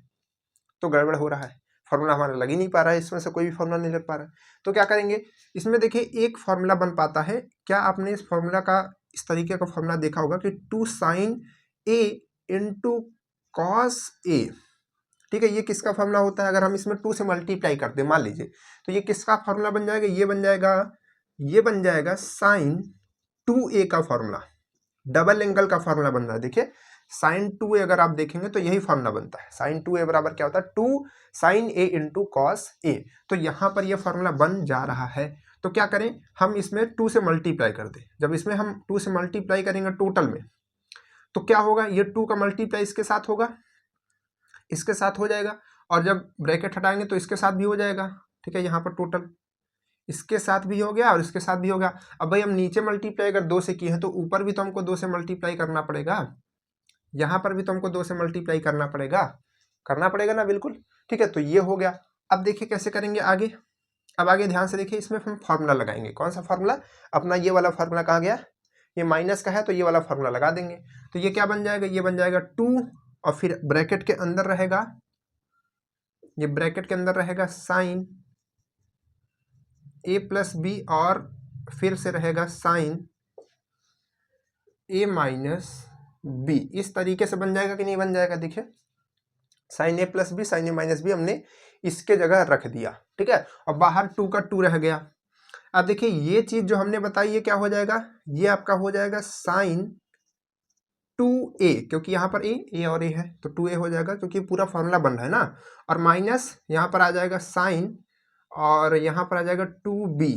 तो गड़बड़ हो रहा है, फॉर्मूला हमारा लग ही नहीं पा रहा है, इसमें से कोई भी फॉर्मूला नहीं लग पा रहा है। तो क्या करेंगे, इसमें देखिए एक फॉर्मूला बन पाता है। क्या आपने इस फॉर्मूला का, इस तरीके का फॉर्मूला देखा होगा कि 2 sin a into cos A, ठीक है, ये किसका फॉर्मूला होता है, अगर हम इसमें 2 से मल्टीप्लाई कर दें मान लीजिए, तो ये किसका फॉर्मूला बन जाएगा, ये बन जाएगा साइन 2a का फॉर्मूला, डबल एंगल का फॉर्मूला बन रहा है। देखिए साइन 2a अगर आप देखेंगे तो यही फॉर्मूला बनता है, साइन 2a बराबर क्या होता है, 2 sin a into cos A. तो यहाँ पर यह फॉर्मूला बन जा रहा है। तो क्या करें, हम इसमें 2 से मल्टीप्लाई कर दें। जब इसमें हम 2 से मल्टीप्लाई करेंगे टोटल में, तो क्या होगा, ये 2 का मल्टीप्लाई इसके साथ होगा, इसके साथ हो जाएगा, और जब ब्रैकेट हटाएंगे तो इसके साथ भी हो जाएगा। ठीक है, यहाँ पर टोटल इसके साथ भी हो गया और इसके साथ भी हो गया। अब भाई हम नीचे मल्टीप्लाई अगर 2 से किए हैं तो ऊपर भी तो हमको 2 से मल्टीप्लाई करना पड़ेगा, यहाँ पर भी तो हमको 2 से मल्टीप्लाई करना पड़ेगा ना, बिल्कुल। ठीक है, तो ये हो गया। अब देखिए कैसे करेंगे आगे। अब आगे ध्यान से देखिए, इसमें हम फॉर्मूला लगाएंगे। कौन सा फॉर्मूला, अपना ये वाला फॉर्मूला कहाँ गया, ये माइनस का है तो ये वाला फॉर्मूला लगा देंगे। तो ये क्या बन जाएगा, ये बन जाएगा 2, और फिर ब्रैकेट के अंदर रहेगा, ये ब्रैकेट के अंदर रहेगा साइन ए प्लस बी, और फिर से रहेगा साइन ए माइनस बी। इस तरीके से बन जाएगा कि नहीं बन जाएगा। देखिए sign A plus B, sign a minus B हमने इसके जगह रख दिया। ठीक है, और बाहर 2 का 2 रह गया। अब देखिए ये चीज जो हमने बताई ये क्या हो जाएगा, ये आपका हो जाएगा साइन 2a, क्योंकि यहाँ पर ए और ए है तो 2a हो जाएगा, क्योंकि पूरा फॉर्मूला बन रहा है ना। और माइनस यहाँ पर आ जाएगा साइन, और यहाँ पर आ जाएगा 2b।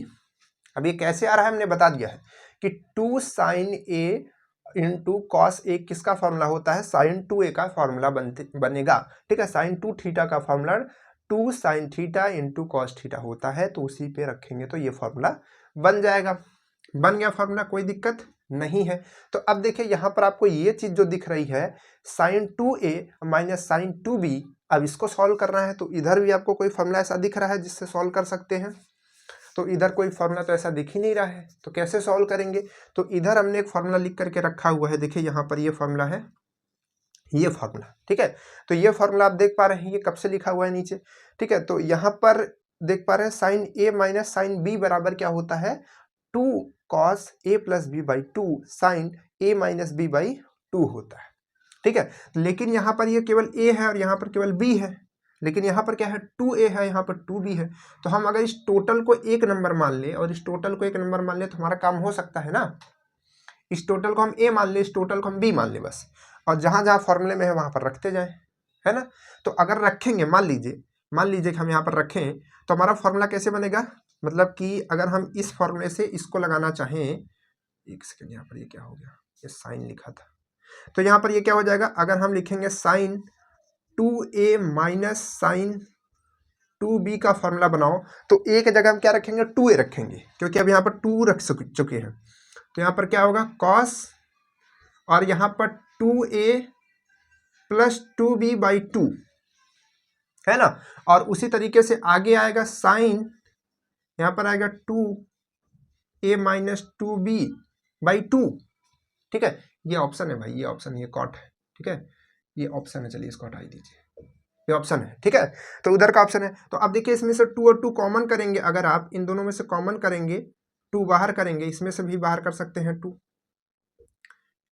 अब ये कैसे आ रहा है हमने बता दिया है कि 2 sin a into cos A किसका फॉर्मूला होता है, साइन 2a का फॉर्मूला बनेगा। ठीक है, साइन 2 थीटा का formula 2 sin theta into cos theta होता है, तो उसी पे रखेंगे तो ये फॉर्मूला बन जाएगा। बन गया फॉर्मूला, कोई दिक्कत नहीं है। तो अब देखिए यहाँ पर आपको ये चीज जो दिख रही है sign 2a minus sign 2b, अब इसको सॉल्व करना है। तो इधर भी आपको कोई फॉर्मूला ऐसा दिख रहा है जिससे सॉल्व कर सकते हैं, तो इधर कोई फॉर्मूला तो ऐसा दिख ही नहीं रहा है, तो कैसे सॉल्व करेंगे। तो इधर हमने एक फॉर्मूला लिख करके रखा हुआ है, देखिए यहाँ पर ये फॉर्मूला है, ये फॉर्मूला। ठीक है, तो ये फॉर्मूला आप देख पा रहे हैं, ये कब से लिखा हुआ है नीचे। ठीक है, तो यहाँ पर देख पा रहे हैं sine a minus sine b बराबर क्या होता है, 2 cos a plus b by 2 sine a minus b by 2 होता है। ठीक है, लेकिन यहाँ पर ये केवल a है और यहाँ पर केवल b है, लेकिन यहाँ पर क्या है 2a है, यहाँ पर 2b है। तो हम अगर इस टोटल को 1 नंबर मान ले और इस टोटल को 1 नंबर मान ले तो हमारा काम हो सकता है ना। इस टोटल को हम a मान ले, इस टोटल को हम b मान ले बस, और जहाँ जहाँ फॉर्मूले में है वहाँ पर रखते जाएं, है ना। तो अगर रखेंगे, मान लीजिए कि हम यहाँ पर रखें, तो हमारा फॉर्मूला कैसे बनेगा, मतलब कि अगर हम इस फॉर्मूले से इसको लगाना चाहें, एक सेकेंड, यहाँ पर ये क्या हो गया, ये साइन लिखा था, तो यहाँ पर ये क्या हो जाएगा, अगर हम लिखेंगे sign 2a minus sign 2b का फॉर्मूला बनाओ, तो a की जगह हम क्या रखेंगे, 2a रखेंगे, क्योंकि अब यहाँ पर 2 रख चुके हैं। तो यहाँ पर क्या होगा, कॉस, और यहाँ पर 2a प्लस 2b बाई 2, है ना। और उसी तरीके से आगे आएगा साइन, यहाँ पर आएगा 2a माइनस 2b बाई 2। ठीक है, ये ऑप्शन है भाई, ये ऑप्शन, ये कॉट है। ठीक है, ये ऑप्शन है, चलिए इसको हटा दीजिए, ये ऑप्शन है। ठीक है, तो उधर का ऑप्शन है। तो अब देखिए इसमें से 2 और 2 कॉमन करेंगे, अगर आप इन दोनों में से कॉमन करेंगे, 2 बाहर करेंगे, इसमें से भी बाहर कर सकते हैं 2,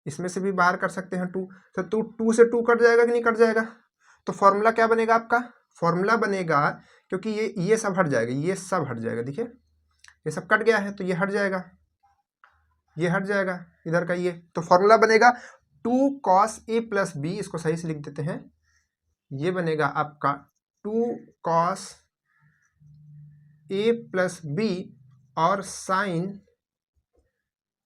इसमें से भी बाहर कर सकते हैं 2, तो 2 से 2 कट जाएगा कि नहीं कट जाएगा। तो फॉर्मूला क्या बनेगा आपका, फॉर्मूला बनेगा, क्योंकि ये सब हट जाएगा, ये सब हट जाएगा, देखिए ये सब कट गया है तो ये हट जाएगा, ये हट जाएगा इधर का ये। तो फॉर्मूला बनेगा 2 cos a प्लस बी, इसको सही से लिख देते हैं, ये बनेगा आपका 2 cos a प्लस बी और साइन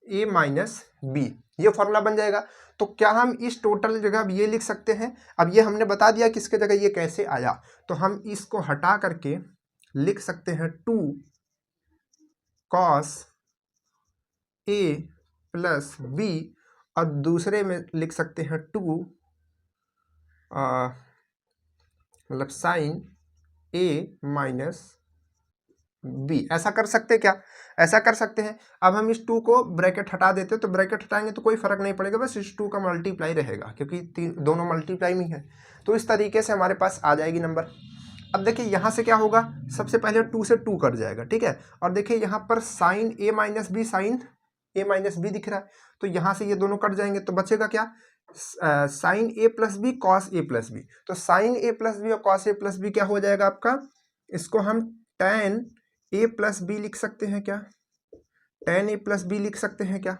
a माइनस बी, ये फॉर्मूला बन जाएगा। तो क्या हम इस टोटल जगह अब ये लिख सकते हैं, अब ये हमने बता दिया किसके जगह ये कैसे आया, तो हम इसको हटा करके लिख सकते हैं 2 cos a प्लस बी, और दूसरे में लिख सकते हैं 2 मतलब साइन a माइनस बी, ऐसा कर सकते क्या? ऐसा कर सकते हैं। अब हम इस 2 को ब्रैकेट हटा देते, तो ब्रैकेट हटाएंगे तो कोई फर्क नहीं पड़ेगा, बस इस 2 का मल्टीप्लाई रहेगा क्योंकि दोनों मल्टीप्लाई में है। तो इस तरीके से हमारे पास आ जाएगी नंबर। अब देखिए यहाँ से क्या होगा, सबसे पहले 2 से 2 कट जाएगा, ठीक है। और देखिए यहाँ पर sign a minus B, sign a minus B दिख रहा है, तो यहाँ से ये दोनों कट जाएंगे, तो बचेगा क्या, sign A plus B cos A plus b. तो साइन ए प्लस बी और कॉस ए प्लस बी क्या हो जाएगा आपका, इसको हम tan ए प्लस बी लिख सकते हैं क्या, tan ए प्लस बी लिख सकते हैं क्या?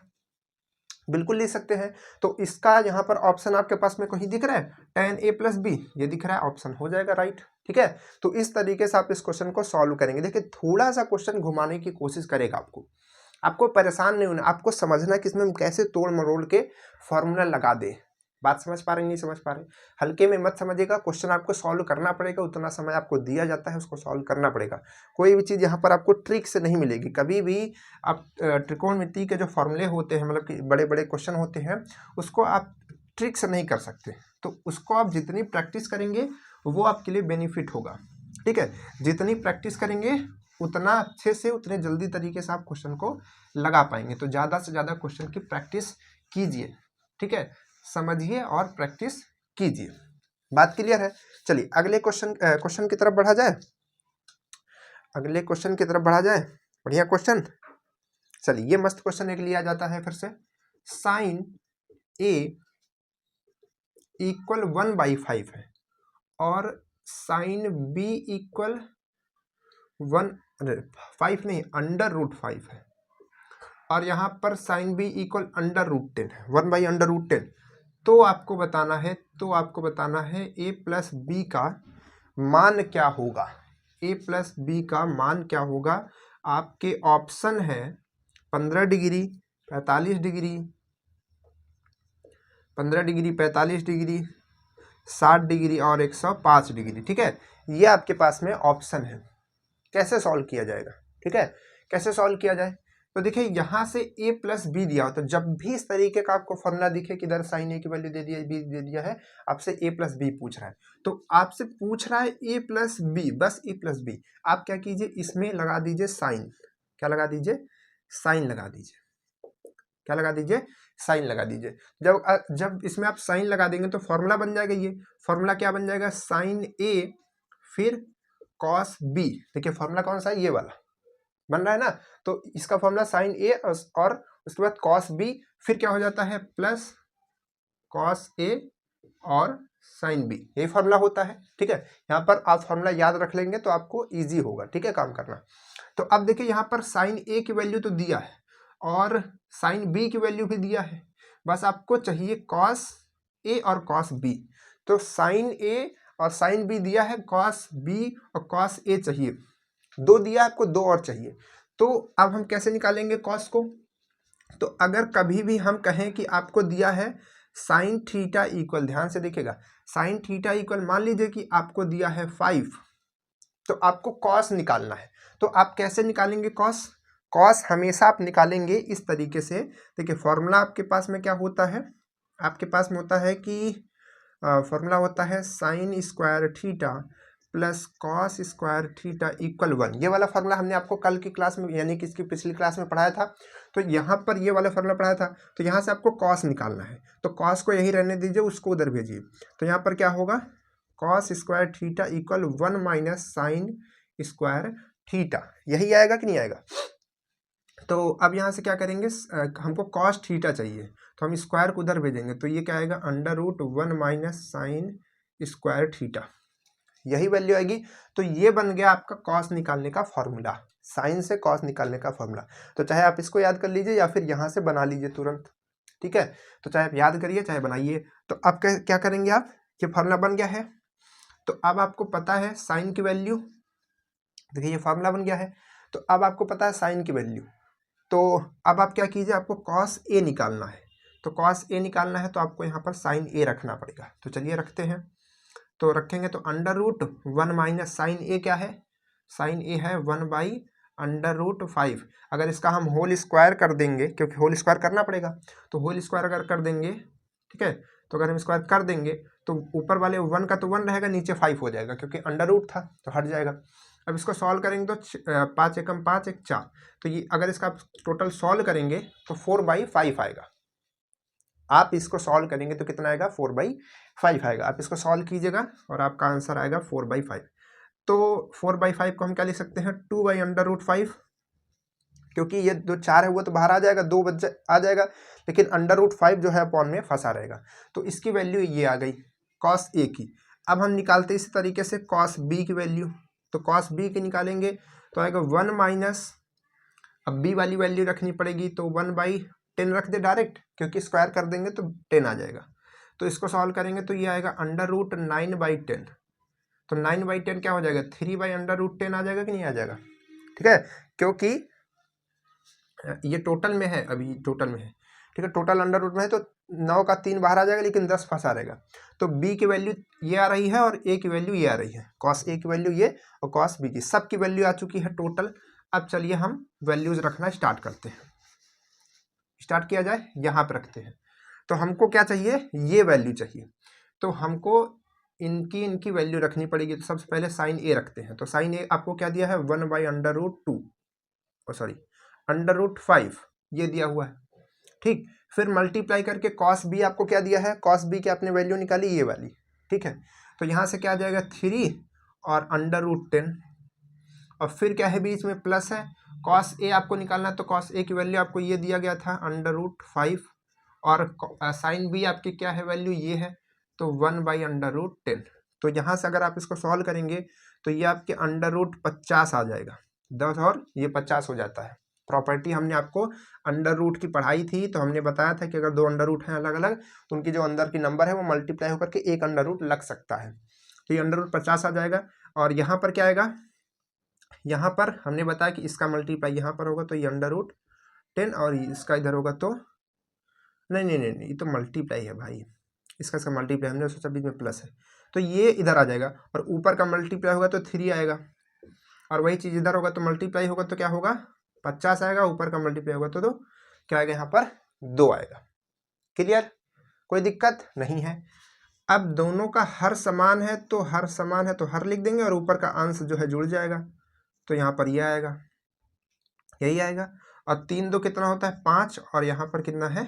बिल्कुल लिख सकते हैं। तो इसका यहाँ पर ऑप्शन आपके पास में कहीं दिख रहा है, tan ए प्लस बी, ये दिख रहा है, ऑप्शन हो जाएगा राइट, ठीक है। तो इस तरीके से आप इस क्वेश्चन को सॉल्व करेंगे। देखिए थोड़ा सा क्वेश्चन घुमाने की कोशिश करेगा, आपको परेशान नहीं होना, आपको समझना कि इसमें हम कैसे तोड़ मरोड़ के फॉर्मूला लगा दे। बात समझ पा रहे, नहीं समझ पा रहे, हल्के में मत समझिएगा, क्वेश्चन आपको सॉल्व करना पड़ेगा, उतना समय आपको दिया जाता है उसको सॉल्व करना पड़ेगा। कोई भी चीज़ यहाँ पर आपको ट्रिक से नहीं मिलेगी। कभी भी आप त्रिकोणमिति के जो फॉर्मूले होते हैं, मतलब कि बड़े बड़े क्वेश्चन होते हैं, उसको आप ट्रिक से नहीं कर सकते। तो उसको आप जितनी प्रैक्टिस करेंगे वो आपके लिए बेनिफिट होगा, ठीक है। जितनी प्रैक्टिस करेंगे उतना अच्छे से, उतने जल्दी तरीके से आप क्वेश्चन को लगा पाएंगे। तो ज़्यादा से ज़्यादा क्वेश्चन की प्रैक्टिस कीजिए, ठीक है, समझिए और प्रैक्टिस कीजिए। बात क्लियर है? चलिए अगले क्वेश्चन की तरफ बढ़ा जाए, अगले क्वेश्चन की तरफ बढ़ा जाए। बढ़िया क्वेश्चन, चलिए ये मस्त क्वेश्चन एक लिया जाता है फिर से, साइन ए इक्वल 1/5 है और साइन बी इक्वल 5 नहीं, √5 है, और यहाँ पर साइन बी इक्वल √10 है, 1/√10। तो आपको बताना है ए प्लस बी का मान क्या होगा, ए प्लस बी का मान क्या होगा। आपके ऑप्शन है 15 degree, 45 degree, 15 degree, 45 degree, 60 degree और 105 डिग्री, ठीक है। ये आपके पास में ऑप्शन है। कैसे सॉल्व किया जाएगा, ठीक है, कैसे सॉल्व किया जाए। तो देखिए यहाँ से a प्लस बी दिया हो, तो जब भी इस तरीके का आपको फॉर्मूला दिखे कि इधर साइन ए की वैल्यू दे दिया, बी दे दिया है, आपसे a प्लस बी पूछ रहा है, तो आपसे पूछ रहा है a प्लस बी, बस a प्लस बी। आप क्या कीजिए, इसमें लगा दीजिए साइन, क्या लगा दीजिए, साइन लगा दीजिए, क्या लगा दीजिए, साइन लगा दीजिए। जब इसमें आप साइन लगा देंगे तो फॉर्मूला बन जाएगा, ये फॉर्मूला क्या बन जाएगा, साइन ए फिर कॉस बी। देखिए फॉर्मूला कौन सा है, ये वाला बन रहा है ना। तो इसका फॉर्मूला साइन ए और उसके बाद कॉस बी, फिर क्या हो जाता है प्लस कॉस ए और साइन बी, यही फॉर्मूला होता है, ठीक है। यहाँ पर आप फॉर्मूला याद रख लेंगे तो आपको इजी होगा, ठीक है, काम करना। तो अब देखिए यहाँ पर साइन ए की वैल्यू तो दिया है और साइन बी की वैल्यू भी दिया है, बस आपको चाहिए कॉस ए और कॉस बी। तो साइन ए और साइन बी दिया है, कॉस बी और कॉस ए चाहिए, दो दिया आपको, दो और चाहिए। तो अब हम कैसे निकालेंगे कॉस को। तो अगर कभी भी हम कहें कि आपको दिया है साइन थीटा इक्वल, ध्यान से देखिएगा, साइन थीटा इक्वल मान लीजिए कि आपको दिया है 5, तो आपको कॉस निकालना है। तो आप कैसे निकालेंगे कॉस, कॉस हमेशा आप निकालेंगे इस तरीके से। देखिए फॉर्मूला आपके पास में क्या होता है, आपके पास में होता है कि फॉर्मूला होता है sine square theta plus cos square theta equal 1। ये वाला फॉर्मूला हमने आपको कल की क्लास में, यानी कि इसकी पिछली क्लास में पढ़ाया था। तो यहाँ पर ये वाला फॉर्मूला पढ़ाया था, तो यहाँ से आपको कॉस निकालना है। तो कॉस को यही रहने दीजिए, उसको उधर भेजिए। तो यहाँ पर क्या होगा, cos square theta equal 1 minus sine square theta, यही आएगा कि नहीं आएगा। तो अब यहाँ से क्या करेंगे, हमको कॉस थीटा चाहिए, तो हम स्क्वायर को उधर भेजेंगे, तो ये क्या आएगा, √1 माइनस साइन स्क्वायर थीटा, यही वैल्यू आएगी। तो ये बन गया आपका कॉस निकालने का फॉर्मूला, साइन से कॉस निकालने का फॉर्मूला। तो चाहे आप इसको याद कर लीजिए या फिर यहाँ से बना लीजिए तुरंत, ठीक है। तो चाहे आप याद करिए चाहे बनाइए। तो अब क्या करेंगे आप, ये फॉर्मूला बन गया है। तो अब आपको पता है साइन की वैल्यू, देखिए ये फॉर्मूला बन गया है। तो अब आपको पता है साइन की वैल्यू, तो अब आप क्या कीजिए, आपको कॉस ए निकालना है। तो कॉस ए निकालना है तो आपको यहाँ पर साइन ए रखना पड़ेगा। तो चलिए रखते हैं, तो रखेंगे तो √1 माइनस साइन ए क्या है, साइन ए है 1/√5। अगर इसका हम होल स्क्वायर कर देंगे, क्योंकि होल स्क्वायर करना पड़ेगा, तो होल स्क्वायर अगर कर देंगे, ठीक है, तो अगर हम स्क्वायर कर देंगे तो ऊपर वाले 1 का तो 1 रहेगा, नीचे 5 हो जाएगा, क्योंकि √, था तो हट जाएगा। अब इसको सॉल्व करेंगे तो 5 एकम 5 एक 4, तो ये अगर इसका टोटल सॉल्व करेंगे तो 4/5 आएगा। आप इसको सॉल्व करेंगे तो कितना आएगा, 4/5 आएगा। आप इसको सॉल्व कीजिएगा और आपका आंसर आएगा 4/5। तो 4/5 को हम क्या लिख सकते हैं, 2/√5, क्योंकि ये जो 4 है वो तो बाहर आ जाएगा, 2 बच आ जाएगा, लेकिन √5 जो है अपॉन में फंसा रहेगा। तो इसकी वैल्यू ये आ गई cos A की। अब हम निकालते हैं इसी तरीके से cos B की वैल्यू। तो cos B की निकालेंगे तो आएगा 1 माइनस, अब B वाली वैल्यू रखनी पड़ेगी, तो 1/10 रख दे डायरेक्ट, क्योंकि स्क्वायर कर देंगे तो 10 आ जाएगा। तो इसको सॉल्व करेंगे तो ये आएगा √9/10। तो 9/10 क्या हो जाएगा, 3/√10 आ जाएगा कि नहीं आ जाएगा, ठीक है, क्योंकि ये टोटल में है, अभी टोटल में है, ठीक है, टोटल अंडर रूट में है, तो 9 का 3 बाहर आ जाएगा, लेकिन 10 फंसा रहेगा। तो B की वैल्यू ये आ रही है और A की वैल्यू ये आ रही है, cos A की वैल्यू ये और cos B की, सब की वैल्यू आ चुकी है टोटल। अब चलिए हम वैल्यूज रखना स्टार्ट करते हैं। स्टार्ट किया जाए, यहाँ पर रखते हैं। तो हमको क्या चाहिए, ये वैल्यू चाहिए, तो हमको इनकी वैल्यू रखनी पड़ेगी। तो सबसे पहले साइन A रखते हैं। तो साइन A आपको क्या दिया है, 1/√2, सॉरी √5 ये दिया हुआ है, ठीक। फिर मल्टीप्लाई करके cos B आपको क्या दिया है, cos B की आपने वैल्यू निकाली ये वाली, ठीक है। तो यहाँ से क्या आ जाएगा 3 और √10, और फिर क्या है बीच में प्लस है, cos A आपको निकालना है, तो cos A की वैल्यू आपको ये दिया गया था √5, और साइन B आपकी क्या है वैल्यू ये है, तो 1/√10। तो यहाँ से अगर आप इसको सॉल्व करेंगे तो ये आपके √50 आ जाएगा, 10 और ये 50 हो जाता है। प्रॉपर्टी हमने आपको अंडर रूट की पढ़ाई थी, तो हमने बताया था कि अगर 2 अंडर रूट हैं अलग अलग, तो उनकी जो अंदर की नंबर है वो मल्टीप्लाई होकर के एक अंडर रूट लग सकता है। तो ये √50 आ जाएगा। और यहाँ पर क्या आएगा, यहाँ पर हमने बताया कि इसका मल्टीप्लाई यहाँ पर होगा, तो ये √10, और इसका इधर होगा तो नहीं, ये तो मल्टीप्लाई है भाई, इसका मल्टीप्लाई, हमने सोचा बीच में प्लस है, तो ये इधर आ जाएगा, और ऊपर का मल्टीप्लाई होगा तो 3 आएगा, और वही चीज़ इधर होगा तो मल्टीप्लाई होगा तो क्या होगा, 50 आएगा, ऊपर का मल्टीप्लाई होगा तो क्या आएगा, यहाँ पर 2 आएगा। क्लियर, कोई दिक्कत नहीं है। अब दोनों का हर समान है, तो हर समान है तो हर लिख देंगे, और ऊपर का अंश जो है जुड़ जाएगा, तो यहाँ पर ये आएगा, यही आएगा। और 3 2 कितना होता है, 5, और यहाँ पर कितना है,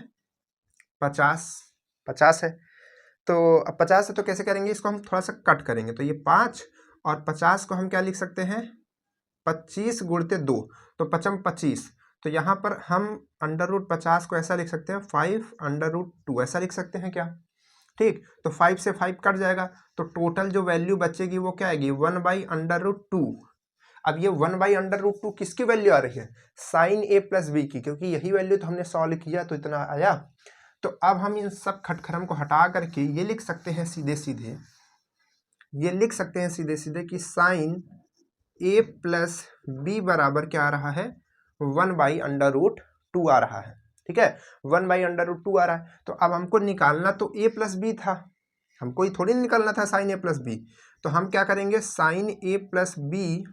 50 है। तो अब 50 है तो कैसे करेंगे, इसको हम थोड़ा सा कट करेंगे, तो ये 5 और 50 को हम क्या लिख सकते हैं, 25 गुणते 2, तो 5 25। तो यहाँ पर हम √50 को ऐसा लिख सकते हैं 5√2, ऐसा लिख सकते हैं क्या, ठीक। तो 5 से 5 कट जाएगा, तो टोटल जो वैल्यू बचेगी वो क्या आएगी, 1/√2। अब ये 1/√2 किसकी वैल्यू आ रही है, साइन A प्लस B की, क्योंकि यही वैल्यू तो हमने सॉल्व किया तो इतना आया। तो अब हम इन सब खटखरम को हटा करके ये लिख सकते हैं सीधे सीधे, ये लिख सकते हैं सीधे सीधे कि साइन A प्लस B बराबर क्या आ रहा है, 1/√2 आ रहा है, ठीक है, 1/√2 आ रहा है। तो अब हमको निकालना तो A प्लस B था, हमको ही थोड़ी निकालना था साइन A प्लस B। तो हम क्या करेंगे, साइन A प्लस B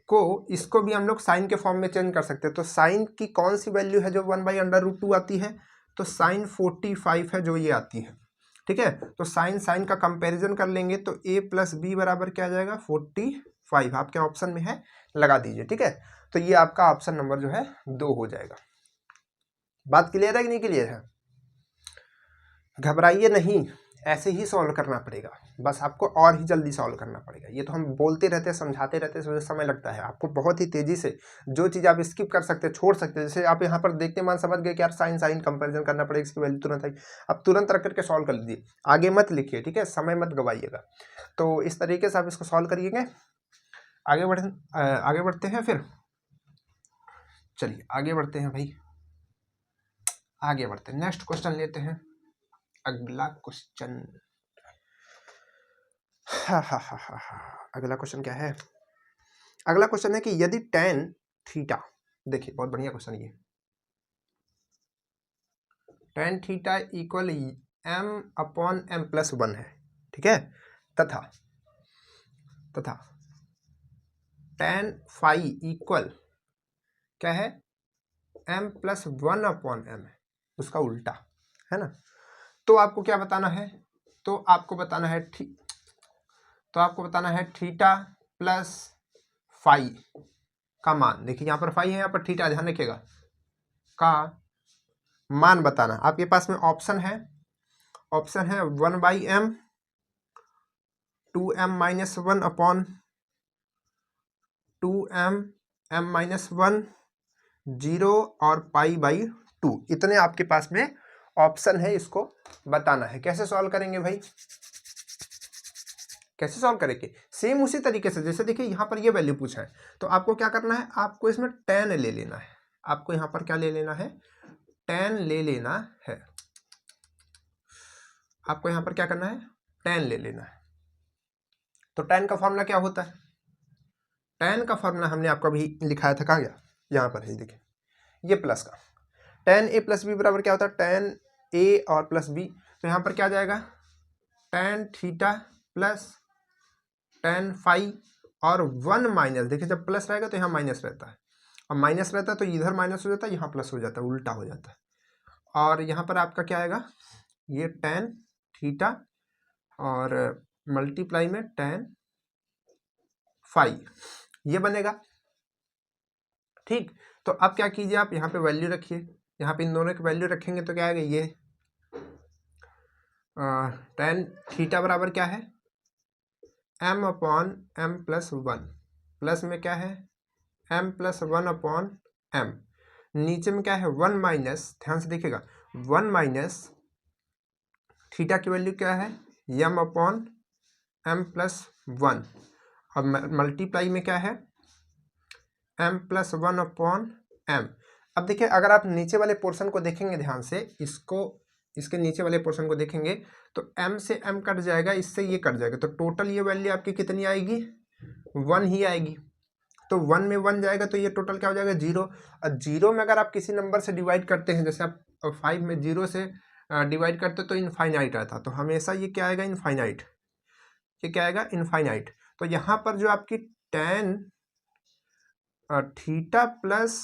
को, इसको भी हम लोग साइन के फॉर्म में चेंज कर सकते हैं। तो साइन की कौन सी वैल्यू है जो 1/√2 आती है, तो साइन 45 है जो ये आती है, ठीक है। तो साइन का कंपैरिजन कर लेंगे, तो A प्लस B बराबर क्या आ जाएगा, 45, आपके ऑप्शन में है, लगा दीजिए, ठीक है। तो ये आपका ऑप्शन नंबर जो है 2 हो जाएगा। बात क्लियर है कि नहीं क्लियर है, घबराइए नहीं, ऐसे ही सॉल्व करना पड़ेगा, बस आपको और ही जल्दी सॉल्व करना पड़ेगा। ये तो हम बोलते रहते हैं, समझाते रहते हैं, समय लगता है, आपको बहुत ही तेजी से जो चीज़ आप स्किप कर सकते हैं, छोड़ सकते हैं, जैसे आप यहाँ पर देखते मान समझ गए कि यार साइन कंपैरिजन करना पड़ेगा, इसकी वैल्यू तुरंत आई, अब तुरंत रख करके सॉल्व कर लीजिए, आगे मत लिखिए, ठीक है, समय मत गवाइएगा। तो इस तरीके से आप इसको सॉल्व करिएगा। आगे बढ़ते हैं, फिर चलिए आगे बढ़ते हैं भाई, आगे बढ़ते हैं, नेक्स्ट क्वेश्चन लेते हैं। अगला क्वेश्चन, अगला क्वेश्चन क्या है, अगला क्वेश्चन है कि यदि tan थीटा, देखिए बहुत बढ़िया क्वेश्चन ये, tan थीटा इक्वल m/m+1 है, ठीक है, तथा tan फाई इक्वल क्या है, m+1/m है, उसका उल्टा है ना। तो आपको क्या बताना है, तो आपको बताना है, ठीक, तो आपको बताना है थीटा प्लस फाई का मान। देखिए यहाँ पर फाई है, यहाँ पर थीटा, ध्यान रखिएगा, का मान बताना। आपके पास में ऑप्शन है 1/m, 2m-1 upon 2m, m-1, 0 और π/2, इतने आपके पास में ऑप्शन है, इसको बताना है। कैसे सॉल्व करेंगे भाई, कैसे सॉल्व करेंगे? सेम उसी तरीके से, जैसे देखिए यहाँ पर ये वैल्यू पूछा है, तो आपको क्या करना है, आपको इसमें tan ले लेना है। आपको यहाँ पर क्या ले लेना है, tan ले लेना है। आपको यहाँ पर क्या करना है, tan ले लेना है। तो tan का फॉर्मूला क्या होता है, tan का फॉर्मूला हमने आपको अभी लिखाया था, कहाँ गया, यहाँ पर है, देखिए ये प्लस का tan a प्लस बी बराबर क्या होता है, tan a और प्लस बी। तो यहाँ पर क्या जाएगा, tan theta plus tan phi और 1 माइनस, देखिए जब प्लस रहेगा तो यहाँ माइनस रहता है, और माइनस रहता है तो इधर माइनस हो जाता है, यहाँ प्लस हो जाता है, उल्टा हो जाता है। और यहाँ पर आपका क्या आएगा, ये tan थीटा और मल्टीप्लाई में tan फाई, ये बनेगा। ठीक, तो अब क्या कीजिए, आप यहाँ पे वैल्यू रखिए, यहाँ पे इन दोनों की वैल्यू रखेंगे तो क्या आएगा, ये tan थीटा बराबर क्या है, m upon m plus 1, plus में क्या है m प्लस 1 अपॉन m, नीचे में क्या है 1 माइनस, ध्यान से देखिएगा, 1 माइनस थीटा की वैल्यू क्या है m अपॉन m प्लस 1, और मल्टीप्लाई में क्या है m प्लस 1 अपॉन m। अब देखिए अगर आप नीचे वाले पोर्शन को देखेंगे ध्यान से, इसके नीचे वाले पोर्शन को देखेंगे तो m से m कट जाएगा, इससे ये कट जाएगा, तो टोटल ये वैल्यू आपकी कितनी आएगी, 1 ही आएगी। तो 1 में 1 जाएगा तो ये टोटल क्या हो जाएगा, 0। और 0 में अगर आप किसी नंबर से डिवाइड करते हैं, जैसे आप 5 में 0 से डिवाइड करते तो इनफाइनाइट आता, तो हमेशा ये क्या आएगा, इनफाइनाइट, ये क्या आएगा, इनफाइनाइट। तो यहाँ पर जो आपकी tan थीटा प्लस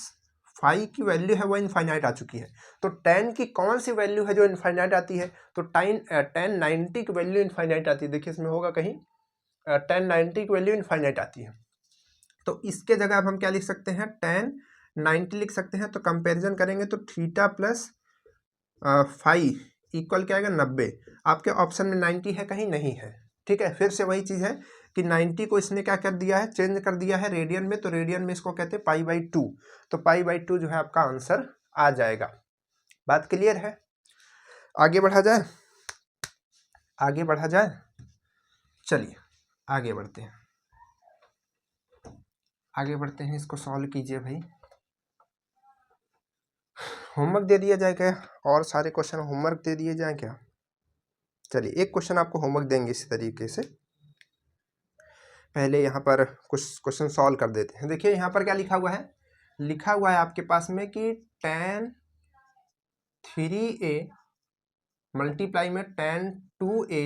फाई की वैल्यू है वो इनफाइनाइट आ चुकी है। तो tan की कौन सी वैल्यू है जो इनफाइनाइट आती है, तो tan 90 की वैल्यू इनफाइनाइट आती है। देखिए इसमें होगा कहीं tan 90 की वैल्यू इनफाइनाइट आती है, तो इसके जगह अब हम क्या लिख सकते हैं, tan 90 लिख सकते हैं। तो कंपैरिजन करेंगे तो थीटा प्लस फाई इक्वल क्या आएगा, 90। आपके ऑप्शन में 90 है, कहीं नहीं है। ठीक है, फिर से वही चीज़ है कि 90 को इसने क्या कर दिया है, चेंज कर दिया है रेडियन में, तो रेडियन में इसको कहते हैं π/2, तो π/2 जो है आपका आंसर आ जाएगा। बात क्लियर है, आगे बढ़ा जाए, आगे बढ़ा जाए, चलिए आगे बढ़ते हैं, आगे बढ़ते हैं, इसको सॉल्व कीजिए भाई। होमवर्क दे दिया जाए क्या, और सारे क्वेश्चन होमवर्क दे दिए जाए क्या? चलिए एक क्वेश्चन आपको होमवर्क देंगे इसी तरीके से, पहले यहाँ पर कुछ क्वेश्चन सॉल्व कर देते हैं। देखिए यहाँ पर क्या लिखा हुआ है, लिखा हुआ है आपके पास में कि tan 3a मल्टीप्लाई में tan 2a,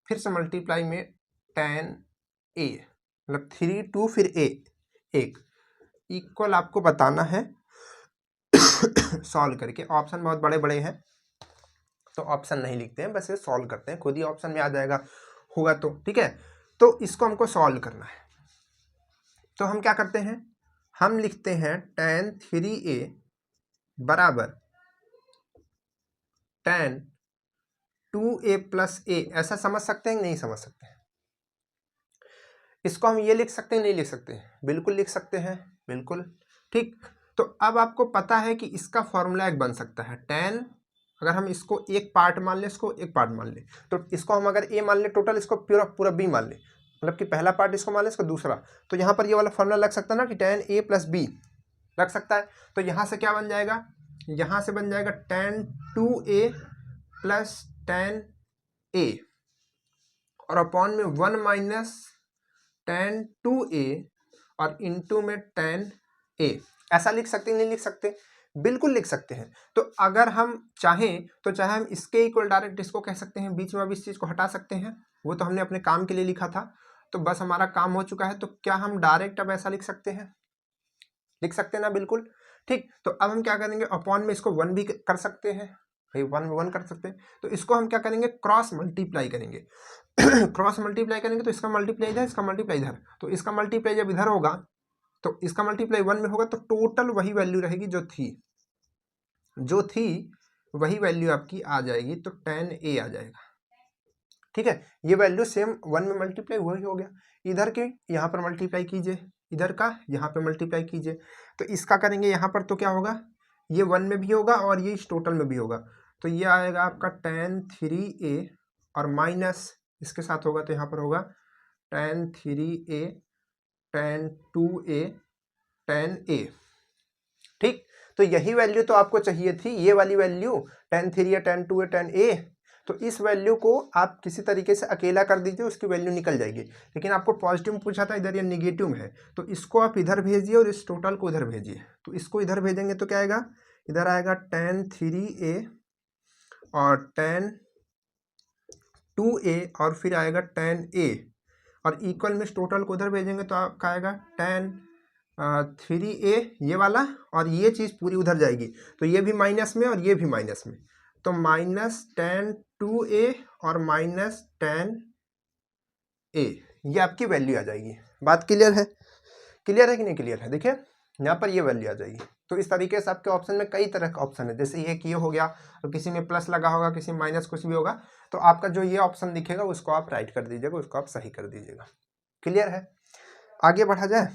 फिर से मल्टीप्लाई में tan a, मतलब 3 2 फिर a 1 इक्वल आपको बताना है सॉल्व करके। ऑप्शन बहुत बड़े बड़े हैं तो ऑप्शन नहीं लिखते हैं, बस ये सॉल्व करते हैं, खुद ही ऑप्शन में आ जाएगा होगा तो ठीक है। तो इसको हमको सॉल्व करना है, तो हम क्या करते हैं, हम लिखते हैं tan 3a बराबर tan 2a प्लस a, ऐसा समझ सकते हैं नहीं समझ सकते हैं? इसको हम ये लिख सकते हैं नहीं लिख सकते हैं? बिल्कुल लिख सकते हैं, बिल्कुल ठीक। तो अब आपको पता है कि इसका फॉर्मूला एक बन सकता है tan, अगर हम इसको एक पार्ट मान लें, इसको एक पार्ट मान लें, तो इसको हम अगर a मान लें टोटल, इसको पूरा पूरा b मान लें, मतलब कि पहला पार्ट इसको मान लें, इसको दूसरा, तो यहाँ पर ये वाला फॉर्मूला लग सकता है ना कि tan a प्लस b लग सकता है। तो यहाँ से क्या बन जाएगा, यहाँ से बन जाएगा tan 2a plus tan a और अपॉन में 1 माइनस tan 2a और इंटू में tan a। ऐसा लिख सकते हैं नहीं लिख सकते? बिल्कुल लिख सकते हैं। तो अगर हम चाहें तो चाहे हम इसके इक्वल डायरेक्ट इसको कह सकते हैं, बीच में अब इस चीज़ को हटा सकते हैं, वो तो हमने अपने काम के लिए लिखा था, तो बस हमारा काम हो चुका है। तो क्या हम डायरेक्ट अब ऐसा लिख सकते हैं? लिख सकते हैं ना, बिल्कुल ठीक। तो अब हम क्या करेंगे, अपॉन में इसको 1 भी कर सकते हैं, भाई 1 में 1 कर सकते हैं। तो इसको हम क्या करेंगे, क्रॉस मल्टीप्लाई करेंगे। क्रॉस मल्टीप्लाई करेंगे तो इसका मल्टीप्लाई इधर, इसका मल्टीप्लाई इधर, तो इसका मल्टीप्लाई जब इधर होगा तो इसका मल्टीप्लाई 1 में होगा, तो टोटल वही वैल्यू रहेगी जो थी वही वैल्यू आपकी आ जाएगी, तो 10a आ जाएगा। ठीक है, ये वैल्यू सेम 1 में मल्टीप्लाई वही हो गया। इधर के यहाँ पर मल्टीप्लाई कीजिए, इधर का यहाँ पे मल्टीप्लाई कीजिए, तो इसका करेंगे यहाँ पर तो क्या होगा, ये 1 में भी होगा और ये इस टोटल में भी होगा, तो ये आएगा आपका tan 3a और माइनस इसके साथ होगा तो यहाँ पर होगा tan 3a tan 2a tan a। ठीक, तो यही वैल्यू तो आपको चाहिए थी, ये वाली value tan 3a tan 2a tan a। तो इस वैल्यू को आप किसी तरीके से अकेला कर दीजिए, उसकी वैल्यू निकल जाएगी। लेकिन आपको पॉजिटिव पूछा था, इधर ये निगेटिव में है, तो इसको आप इधर भेजिए और इस टोटल को इधर भेजिए। तो इसको इधर भेजेंगे तो क्या आएगा, इधर आएगा tan 3a और tan 2a और फिर आएगा tan a, और इक्वल में इस टोटल को उधर भेजेंगे तो आपका आएगा tan 3a ये वाला, और ये चीज़ पूरी उधर जाएगी, तो ये भी माइनस में और ये भी माइनस में, तो माइनस tan 2a और माइनस tan a, ये आपकी वैल्यू आ जाएगी। बात क्लियर है? क्लियर है कि नहीं क्लियर है? देखिए यहाँ पर ये वैल्यू आ जाएगी। तो इस तरीके से आपके ऑप्शन में कई तरह का ऑप्शन है, जैसे ये किए हो गया, तो किसी में प्लस लगा होगा, किसी में माइनस कुछ भी होगा, तो आपका जो ये ऑप्शन दिखेगा उसको आप राइट कर दीजिएगा, उसको आप सही कर दीजिएगा। क्लियर है? आगे बढ़ा जाए,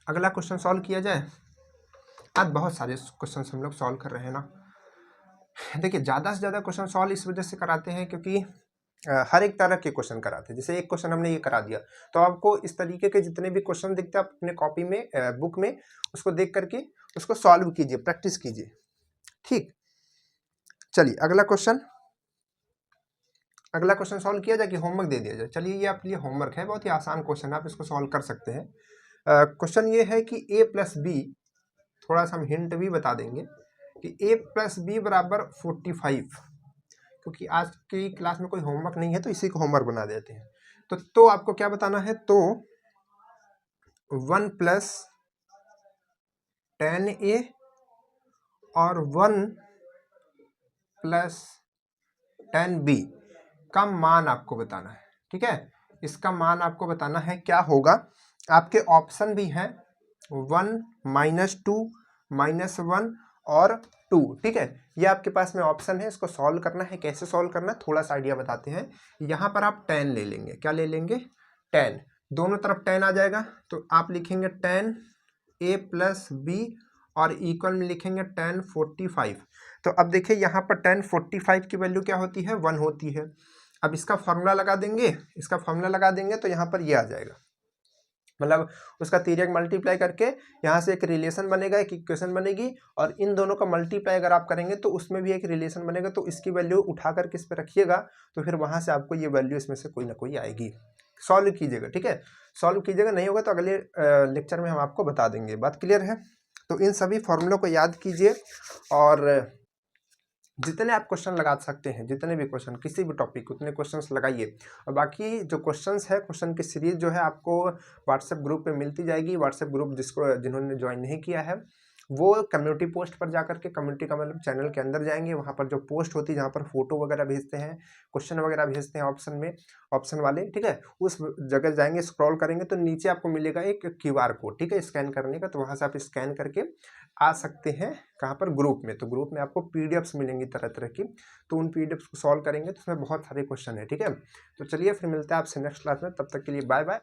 अगला क्वेश्चन सॉल्व किया जाए। आज बहुत सारे क्वेश्चन हम लोग सॉल्व कर रहे हैं ना। देखिए ज़्यादा से ज़्यादा क्वेश्चन सॉल्व इस वजह से कराते हैं क्योंकि हर एक तरह के क्वेश्चन कराते हैं। जैसे एक क्वेश्चन हमने ये करा दिया, तो आपको इस तरीके के जितने भी क्वेश्चन दिखते हैं आप अपने कॉपी में बुक में उसको देख करके उसको सॉल्व कीजिए, प्रैक्टिस कीजिए। ठीक, चलिए अगला क्वेश्चन सॉल्व किया जाए कि होमवर्क दे दिया जाए। चलिए ये आपके लिए होमवर्क है, बहुत ही आसान क्वेश्चन है, आप इसको सॉल्व कर सकते हैं। क्वेश्चन ये है कि a प्लस बी, थोड़ा सा हम हिंट भी बता देंगे कि a प्लस बी बराबर 45, क्योंकि आज की क्लास में कोई होमवर्क नहीं है तो इसी को होमवर्क बना देते हैं। तो आपको क्या बताना है, तो 1 प्लस tan a और 1 प्लस tan b का मान आपको बताना है। ठीक है, इसका मान आपको बताना है क्या होगा। आपके ऑप्शन भी हैं 1 -2 -1 और 2। ठीक है, ये आपके पास में ऑप्शन है, इसको सॉल्व करना है। कैसे सॉल्व करना है थोड़ा सा आइडिया बताते हैं। यहाँ पर आप tan ले लेंगे, क्या ले लेंगे, tan, दोनों तरफ tan आ जाएगा, तो आप लिखेंगे tan a प्लस बी और इक्वल में लिखेंगे tan 45। तो अब देखिए यहाँ पर tan 45 की वैल्यू क्या होती है, 1 होती है। अब इसका फॉर्मूला लगा देंगे, तो यहाँ पर ये आ जाएगा, मतलब उसका तिर्यक मल्टीप्लाई करके यहाँ से एक रिलेशन बनेगा, एक इक्वेशन बनेगी, और इन दोनों का मल्टीप्लाई अगर आप करेंगे तो उसमें भी एक रिलेशन बनेगा। तो इसकी वैल्यू उठा कर किस पे रखिएगा, तो फिर वहाँ से आपको ये वैल्यू इसमें से कोई ना कोई आएगी। सॉल्व कीजिएगा, ठीक है, सॉल्व कीजिएगा, नहीं होगा तो अगले लेक्चर में हम आपको बता देंगे। बात क्लियर है? तो इन सभी फॉर्मूलों को याद कीजिए, और जितने आप क्वेश्चन लगा सकते हैं, जितने भी क्वेश्चन किसी भी टॉपिक उतने क्वेश्चंस लगाइए। और बाकी जो क्वेश्चंस है, क्वेश्चन की सीरीज जो है आपको व्हाट्सएप ग्रुप पे मिलती जाएगी। व्हाट्सएप ग्रुप जिन्होंने ज्वाइन नहीं किया है वो कम्युनिटी पोस्ट पर जाकर के, कम्युनिटी का मतलब चैनल के अंदर जाएंगे, वहाँ पर जो पोस्ट होती है जहाँ पर फोटो वगैरह भेजते हैं, क्वेश्चन वगैरह भेजते हैं ऑप्शन वाले, ठीक है, उस जगह जाएंगे, स्क्रॉल करेंगे तो नीचे आपको मिलेगा एक QR कोड, ठीक है, स्कैन करने का। तो वहाँ से आप स्कैन करके आ सकते हैं कहाँ पर, ग्रुप में। तो ग्रुप में आपको PDFs मिलेंगी तरह तरह की, तो उन PDFs को सॉल्व करेंगे तो उसमें बहुत सारे क्वेश्चन है। ठीक है, तो चलिए फिर मिलते हैं आपसे नेक्स्ट क्लास में, तब तक के लिए बाय बाय।